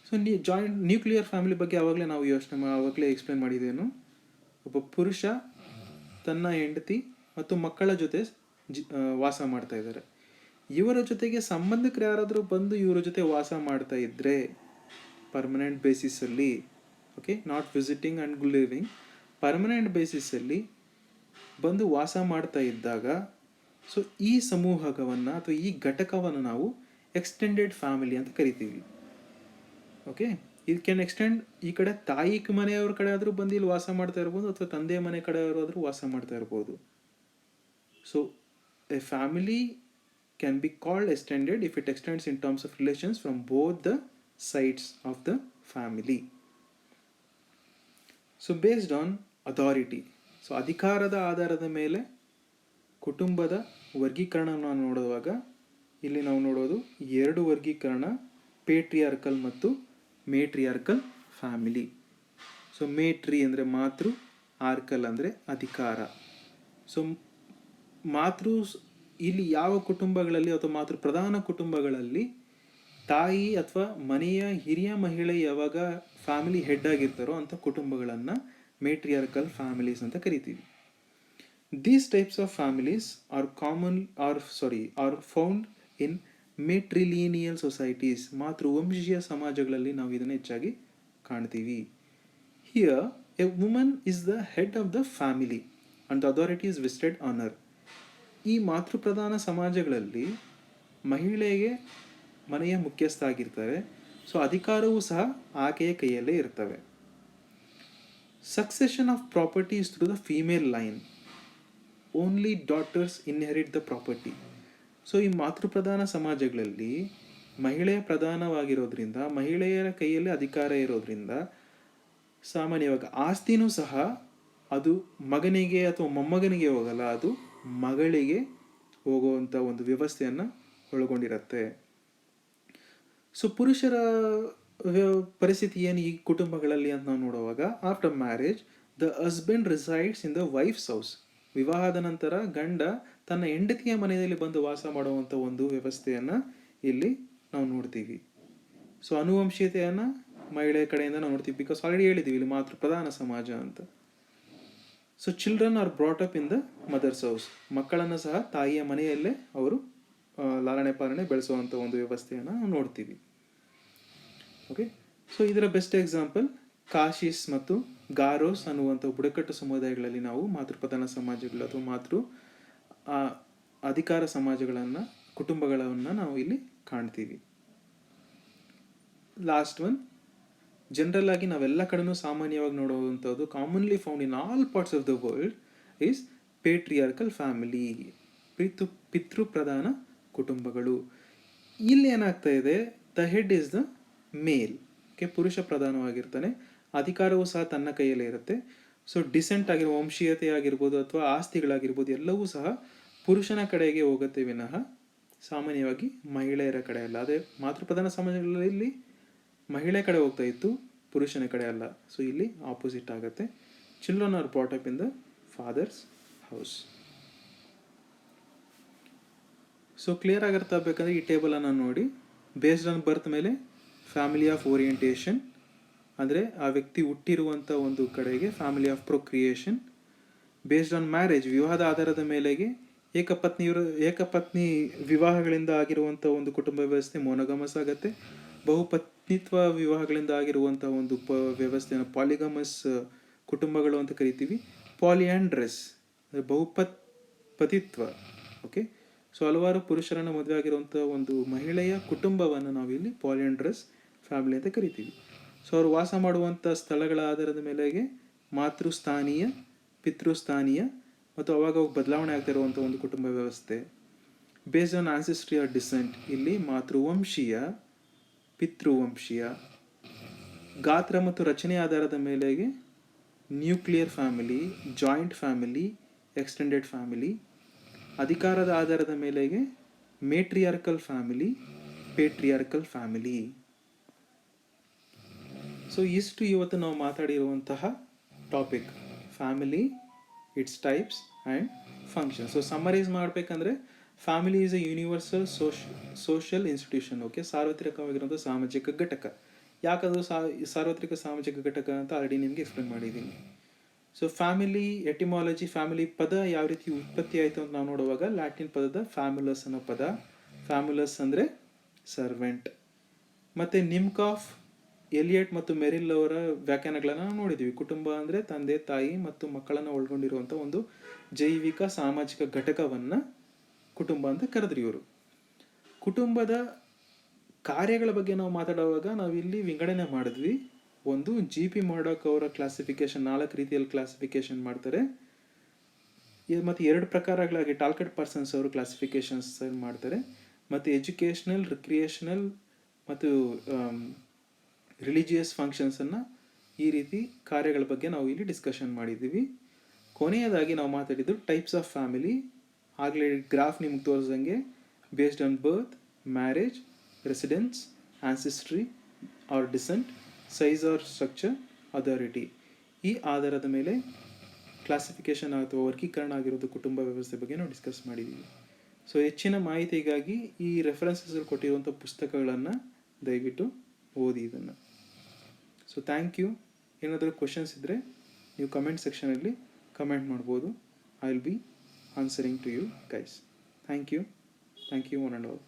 So joint nuclear family ಬಗ್ಗೆ ಆವಾಗಲೇ ನಾವು ಆವಾಗಲೇ explain ಮಾಡಿದ್ದೇನು. ಒಬ್ಬ ಪುರುಷ ತನ್ನ ಹೆಂಡತಿ ಮತ್ತು ಮಕ್ಕಳ ಜೊತೆ ವಾಸ ಮಾಡ್ತಾ ಇದ್ದಾರೆ. ಇವರ ಜೊತೆಗೆ ಸಂಬಂಧಿಕರು ಯಾರಾದರೂ ಬಂದು ಇವರ ಜೊತೆ ವಾಸ ಮಾಡ್ತಾ ಇದ್ದರೆ ಪರ್ಮನೆಂಟ್ ಬೇಸಿಸಲ್ಲಿ, okay, not visiting and living, permanent ಬೇಸಿಸಲ್ಲಿ ಬಂದು ವಾಸ ಮಾಡ್ತಾ ಇದ್ದಾಗ, ಸೊ ಈ ಸಮೂಹವನ್ನು ಅಥವಾ ಈ ಘಟಕವನ್ನು ನಾವು ಎಕ್ಸ್ಟೆಂಡೆಡ್ ಫ್ಯಾಮಿಲಿ ಅಂತ ಕರಿತೀವಿ. ಓಕೆ, ಇದು ಕ್ಯಾನ್ ಎಕ್ಸ್ಟೆಂಡ್, ಈ ಕಡೆ ತಾಯಿ ಮನೆಯವ್ರ ಕಡೆ ಆದರೂ ಬಂದು ಇಲ್ಲಿ ವಾಸ ಮಾಡ್ತಾ ಇರ್ಬೋದು, ಅಥವಾ ತಂದೆಯ ಮನೆ ಕಡೆಯವರಾದರೂ ವಾಸ ಮಾಡ್ತಾ ಇರ್ಬೋದು. So A family can be called extended if it extends in terms of relations from both the sides of the family. So based on authority, so ಅಧಿಕಾರದ ಆಧಾರದ ಮೇಲೆ ಕುಟುಂಬದ ವರ್ಗೀಕರಣವನ್ನು ನೋಡುವಾಗ ಇಲ್ಲಿ ನಾವು ನೋಡೋದು ಎರಡು ವರ್ಗೀಕರಣ, ಪೇಟ್ರಿಯಾರ್ಕಲ್ ಮತ್ತು ಮೇಟ್ರಿಯಾರ್ಕಲ್ ಫ್ಯಾಮಿಲಿ. ಸೊ ಮೇಟ್ರಿ ಅಂದರೆ ಮಾತೃ, ಆರ್ಕಲ್ ಅಂದರೆ ಅಧಿಕಾರ. ಸೊ ಮಾತೃ, ಇಲ್ಲಿ ಯಾವ ಕುಟುಂಬಗಳಲ್ಲಿ ಅಥವಾ ಮಾತೃ ಪ್ರಧಾನ ಕುಟುಂಬಗಳಲ್ಲಿ ತಾಯಿ ಅಥವಾ ಮನೆಯ ಹಿರಿಯ ಮಹಿಳೆ ಯಾವಾಗ ಫ್ಯಾಮಿಲಿ ಹೆಡ್ ಆಗಿರ್ತಾರೋ ಅಂಥ ಕುಟುಂಬಗಳನ್ನು ಮೇಟ್ರಿಯಾರ್ಕಲ್ ಫ್ಯಾಮಿಲೀಸ್ ಅಂತ ಕರಿತೀವಿ. These types of families are found in matrilineal societies. ಮಾತೃವಂಶೀಯ ಸಮಾಜಗಳಲ್ಲಿ ನಾವು ಇದನ್ನು ಹೆಚ್ಚಾಗಿ ಕಾಣ್ತೀವಿ. Here a woman is the head of the family and the authority is vested on her. ಈ ಮಾತೃಪ್ರಧಾನ ಸಮಾಜಗಳಲ್ಲಿ ಮಹಿಳೆಗೆ ಮನೆಯ ಮುಖ್ಯಸ್ಥ ಆಗಿರ್ತಾರೆ. ಸೊ ಅಧಿಕಾರವೂ ಸಹ ಆಕೆಯ ಕೈಯಲ್ಲೇ ಇರ್ತವೆ. Succession of property is through the female line. Only daughters inherit the property. So ಈ ಮಾತೃಪ್ರಧಾನ ಸಮಾಜಗಳಲ್ಲಿ ಮಹಿಳೆಯ ಪ್ರಧಾನವಾಗಿರೋದ್ರಿಂದ, ಮಹಿಳೆಯರ ಕೈಯಲ್ಲಿ ಅಧಿಕಾರ ಇರೋದ್ರಿಂದ ಸಾಮಾನ್ಯವಾಗಿ ಆಸ್ತಿನೂ ಸಹ ಅದು ಮಗನಿಗೆ ಅಥವಾ ಮೊಮ್ಮಗನಿಗೆ ಹೋಗಲ್ಲ, ಅದು ಮಗಳಿಗೆ ಹೋಗುವಂಥ ಒಂದು ವ್ಯವಸ್ಥೆಯನ್ನು ಒಳಗೊಂಡಿರುತ್ತೆ. ಸೊ ಪುರುಷರ ಪರಿಸ್ಥಿತಿ ಏನು ಈ ಕುಟುಂಬಗಳಲ್ಲಿ ಅಂತ ನಾವು ನೋಡುವಾಗ, after marriage the husband resides in the wife's house. ವಿವಾಹದ ನಂತರ ಗಂಡ ತನ್ನ ಹೆಂಡತಿಯ ಮನೆಯಲ್ಲಿ ಬಂದು ವಾಸ ಮಾಡುವಂಥ ಒಂದು ವ್ಯವಸ್ಥೆಯನ್ನು ಇಲ್ಲಿ ನಾವು ನೋಡ್ತೀವಿ. ಸೊ ಅನುವಂಶೀಯತೆಯನ್ನು ಮಹಿಳೆಯ ಕಡೆಯಿಂದ ನಾವು ನೋಡ್ತೀವಿ, ಬಿಕಾಸ್ ಆಲ್ರೆಡಿ ಹೇಳಿದ್ದೀವಿ ಇಲ್ಲಿ ಮಾತೃ ಪ್ರಧಾನ ಸಮಾಜ ಅಂತ. So children are brought up in the mother's house. ಮಕ್ಕಳನ್ನು ಸಹ ತಾಯಿಯ ಮನೆಯಲ್ಲೇ ಅವರು ಲಾಲನೆ ಪಾಲನೆ ಬೆಳೆಸುವಂಥ ಒಂದು ವ್ಯವಸ್ಥೆಯನ್ನು ನಾವು ನೋಡ್ತೀವಿ. ಓಕೆ, ಸೊ ಇದರ ಬೆಸ್ಟ್ ಎಕ್ಸಾಂಪಲ್ ಕಾಶೀಸ್ ಮತ್ತು ಗಾರೋಸ್ ಅನ್ನುವಂಥ ಬುಡಕಟ್ಟು ಸಮುದಾಯಗಳಲ್ಲಿ ನಾವು ಮಾತೃಪ್ರಧಾನ ಸಮಾಜಗಳು ಅಥವಾ ಅಧಿಕಾರ ಸಮಾಜಗಳನ್ನು, ಕುಟುಂಬಗಳನ್ನು ನಾವು ಇಲ್ಲಿ ಕಾಣ್ತೀವಿ. ಲಾಸ್ಟ್ ಒನ್, ಜನರಲ್ ಆಗಿ ನಾವೆಲ್ಲ ಕಡೆನೂ ಸಾಮಾನ್ಯವಾಗಿ ನೋಡುವಂಥದ್ದು, commonly found in all parts of the world, is patriarchal family. ಪಿತೃಪ್ರಧಾನ ಕುಟುಂಬಗಳು. ಇಲ್ಲಿ ಏನಾಗ್ತಾ ಇದೆ, the head is the male. Okay, ಪುರುಷ ಪ್ರಧಾನವಾಗಿರ್ತಾನೆ, ಅಧಿಕಾರವೂ ಸಹ ತನ್ನ ಕೈಯಲ್ಲೇ ಇರುತ್ತೆ. ಸೊ ಡಿಸೆಂಟ್ ಆಗಿರೋ ವಂಶೀಯತೆ ಆಗಿರ್ಬೋದು ಅಥವಾ ಆಸ್ತಿಗಳಾಗಿರ್ಬೋದು ಎಲ್ಲವೂ ಸಹ ಪುರುಷನ ಕಡೆಗೆ ಹೋಗುತ್ತೆ ವಿನಃ ಸಾಮಾನ್ಯವಾಗಿ ಮಹಿಳೆಯರ ಕಡೆ ಅಲ್ಲ. ಅದೇ ಮಾತೃಪ್ರಧಾನ ಸಮಾಜಗಳಲ್ಲಿ ಮಹಿಳೆ ಕಡೆ ಹೋಗ್ತಾ ಇತ್ತು, ಪುರುಷನ ಕಡೆ ಅಲ್ಲ. ಸೊ ಇಲ್ಲಿ ಆಪೋಸಿಟ್ ಆಗುತ್ತೆ. Children are brought up in the father's house. So clear ಆಗಿ ಅರ್ಥ ಆಗಬೇಕಂದ್ರೆ ಈ ಟೇಬಲನ್ನು ನೋಡಿ, ಬೇಸ್ಡ್ ಆನ್ ಬರ್ತ್ ಮೇಲೆ ಫ್ಯಾಮಿಲಿ ಆಫ್ ಓರಿಯೆಂಟೇಷನ್ ಅಂದರೆ ಆ ವ್ಯಕ್ತಿ ಹುಟ್ಟಿರುವಂಥ ಒಂದು ಕಡೆಗೆ family of procreation. Based on marriage, ವಿವಾಹದ ಆಧಾರದ ಮೇಲೆಗೆ ಏಕಪತ್ನಿ ವಿವಾಹಗಳಿಂದ ಆಗಿರುವಂಥ ಒಂದು ಕುಟುಂಬ ವ್ಯವಸ್ಥೆ ಮೊನೋಗಮಸ್ ಆಗುತ್ತೆ. ಬಹುಪತ್ನಿತ್ವ ವಿವಾಹಗಳಿಂದ ಆಗಿರುವಂಥ ಒಂದು ವ್ಯವಸ್ಥೆಯನ್ನು ಪಾಲಿಗಮಸ್ ಕುಟುಂಬಗಳು ಅಂತ ಕರಿತೀವಿ. ಪಾಲಿಯಾಂಡ್ರಸ್ ಅಂದರೆ ಬಹುಪತಿತ್ವ. ಓಕೆ, ಸೊ ಹಲವಾರು ಪುರುಷರನ್ನು ಮದುವೆ ಆಗಿರುವಂಥ ಒಂದು ಮಹಿಳೆಯ ಕುಟುಂಬವನ್ನು ನಾವಿಲ್ಲಿ ಪಾಲಿಯಾಂಡ್ರಸ್ ಫ್ಯಾಮಿಲಿ ಅಂತ ಕರಿತೀವಿ. ಸೊ ಅವರು ವಾಸ ಮಾಡುವಂಥ ಸ್ಥಳಗಳ ಆಧಾರದ ಮೇಲೆಗೆ ಮಾತೃಸ್ಥಾನೀಯ, ಪಿತೃಸ್ಥಾನೀಯ ಮತ್ತು ಅವಾಗ ಬದಲಾವಣೆ ಆಗ್ತಿರುವಂಥ ಒಂದು ಕುಟುಂಬ ವ್ಯವಸ್ಥೆ. Based on ancestry or descent, ಇಲ್ಲಿ ಮಾತೃವಂಶೀಯ, ಪಿತೃವಂಶೀಯ. ಗಾತ್ರ ಮತ್ತು ರಚನೆ ಆಧಾರದ ಮೇಲೆಗೆ nuclear family, joint family, extended family. ಅಧಿಕಾರದ ಆಧಾರದ ಮೇಲೆಗೆ matriarchal family, patriarchal family. So ಇಷ್ಟು ಇವತ್ತು ನಾವು ಮಾತಾಡಿರುವಂತಹ topic family, its types and function. So summarize ಮಾಡಬೇಕಂದ್ರೆ family is a universal social institution. Okay, ಸಾರ್ವತ್ರಿಕವಾಗಿರುವಂಥ ಸಾಮಾಜಿಕ ಘಟಕ. ಯಾಕದು ಸಾರ್ವತ್ರಿಕ ಸಾಮಾಜಿಕ ಘಟಕ ಅಂತ ಆಲ್ರೆಡಿ ನಿಮಗೆ ಎಕ್ಸ್ಪ್ಲೇನ್ ಮಾಡಿದ್ದೀನಿ. ಸೊ ಫ್ಯಾಮಿಲಿ ಎಟಿಮಾಲಜಿ, ಫ್ಯಾಮಿಲಿ ಪದ ಯಾವ ರೀತಿ ಉತ್ಪತ್ತಿ ಆಯಿತು ಅಂತ ನಾವು ನೋಡುವಾಗ ಲ್ಯಾಟಿನ್ ಪದದ ಫ್ಯಾಮಿಲಸ್ ಅನ್ನೋ ಪದ. ಫ್ಯಾಮಿಲಸ್ ಅಂದರೆ ಸರ್ವೆಂಟ್. ಮತ್ತು ನಿಮ್ಕಾಫ್, ಎಲಿಯಟ್ ಮತ್ತು ಮೆರಿಲ್ ಅವರ ವ್ಯಾಖ್ಯಾನಗಳನ್ನು ನಾವು ನೋಡಿದ್ದೀವಿ. ಕುಟುಂಬ ಅಂದರೆ ತಂದೆ, ತಾಯಿ ಮತ್ತು ಮಕ್ಕಳನ್ನು ಒಳಗೊಂಡಿರುವಂಥ ಒಂದು ಜೈವಿಕ ಸಾಮಾಜಿಕ ಘಟಕವನ್ನು ಕುಟುಂಬ ಅಂತ ಕರೆದ್ರಿ ಇವರು. ಕುಟುಂಬದ ಕಾರ್ಯಗಳ ಬಗ್ಗೆ ನಾವು ಮಾತಾಡುವಾಗ ನಾವಿಲ್ಲಿ ವಿಂಗಡಣೆ ಮಾಡಿದ್ವಿ. ಒಂದು, ಜಿ ಪಿ ಮರ್ಡಾಕ್ ಅವರ ಕ್ಲಾಸಿಫಿಕೇಶನ್ 4 ರೀತಿಯಲ್ಲಿ ಕ್ಲಾಸಿಫಿಕೇಶನ್ ಮಾಡ್ತಾರೆ. ಮತ್ತು 2 ಪ್ರಕಾರಗಳಾಗಿ ಟಾಲ್ಕೆಟ್ ಪರ್ಸನ್ಸ್ ಅವರು ಕ್ಲಾಸಿಫಿಕೇಶನ್ಸ್ ಮಾಡ್ತಾರೆ. ಮತ್ತು ಎಜುಕೇಷನಲ್, ರಿಕ್ರಿಯೇಷನಲ್ ಮತ್ತು ರಿಲಿಜಿಯಸ್ ಫಂಕ್ಷನ್ಸನ್ನು ಈ ರೀತಿ ಕಾರ್ಯಗಳ ಬಗ್ಗೆ ನಾವು ಇಲ್ಲಿ ಡಿಸ್ಕಷನ್ ಮಾಡಿದ್ದೀವಿ. ಕೊನೆಯದಾಗಿ ನಾವು ಮಾತಾಡಿದ್ದು ಟೈಪ್ಸ್ ಆಫ್ ಫ್ಯಾಮಿಲಿ. ಆಗಲೇ ಗ್ರಾಫ್ ನಿಮ್ಗೆ ತೋರಿಸಂಗೆ based on birth, marriage, residence, ancestry or descent, size or structure, authority. ಈ ಆಧಾರದ ಮೇಲೆ ಕ್ಲಾಸಿಫಿಕೇಶನ್ ಅಥವಾ ವರ್ಗೀಕರಣ ಆಗಿರೋದು ಕುಟುಂಬ ವ್ಯವಸ್ಥೆ ಬಗ್ಗೆ ನಾವು ಡಿಸ್ಕಸ್ ಮಾಡಿದ್ದೀವಿ. ಸೊ ಹೆಚ್ಚಿನ ಮಾಹಿತಿಗಾಗಿ ಈ ರೆಫರೆನ್ಸಸ್ ಕೊಟ್ಟಿರುವಂಥ ಪುಸ್ತಕಗಳನ್ನು ದಯವಿಟ್ಟು ಓದಿ ಇದನ್ನು. So thank you. ಏನಾದರೂ ಕ್ವಶನ್ಸ್ ಇದ್ದರೆ ನೀವು ಕಮೆಂಟ್ ಸೆಕ್ಷನಲ್ಲಿ ಕಮೆಂಟ್ ಮಾಡ್ಬೋದು. I will be answering to you guys. Thank you one and all.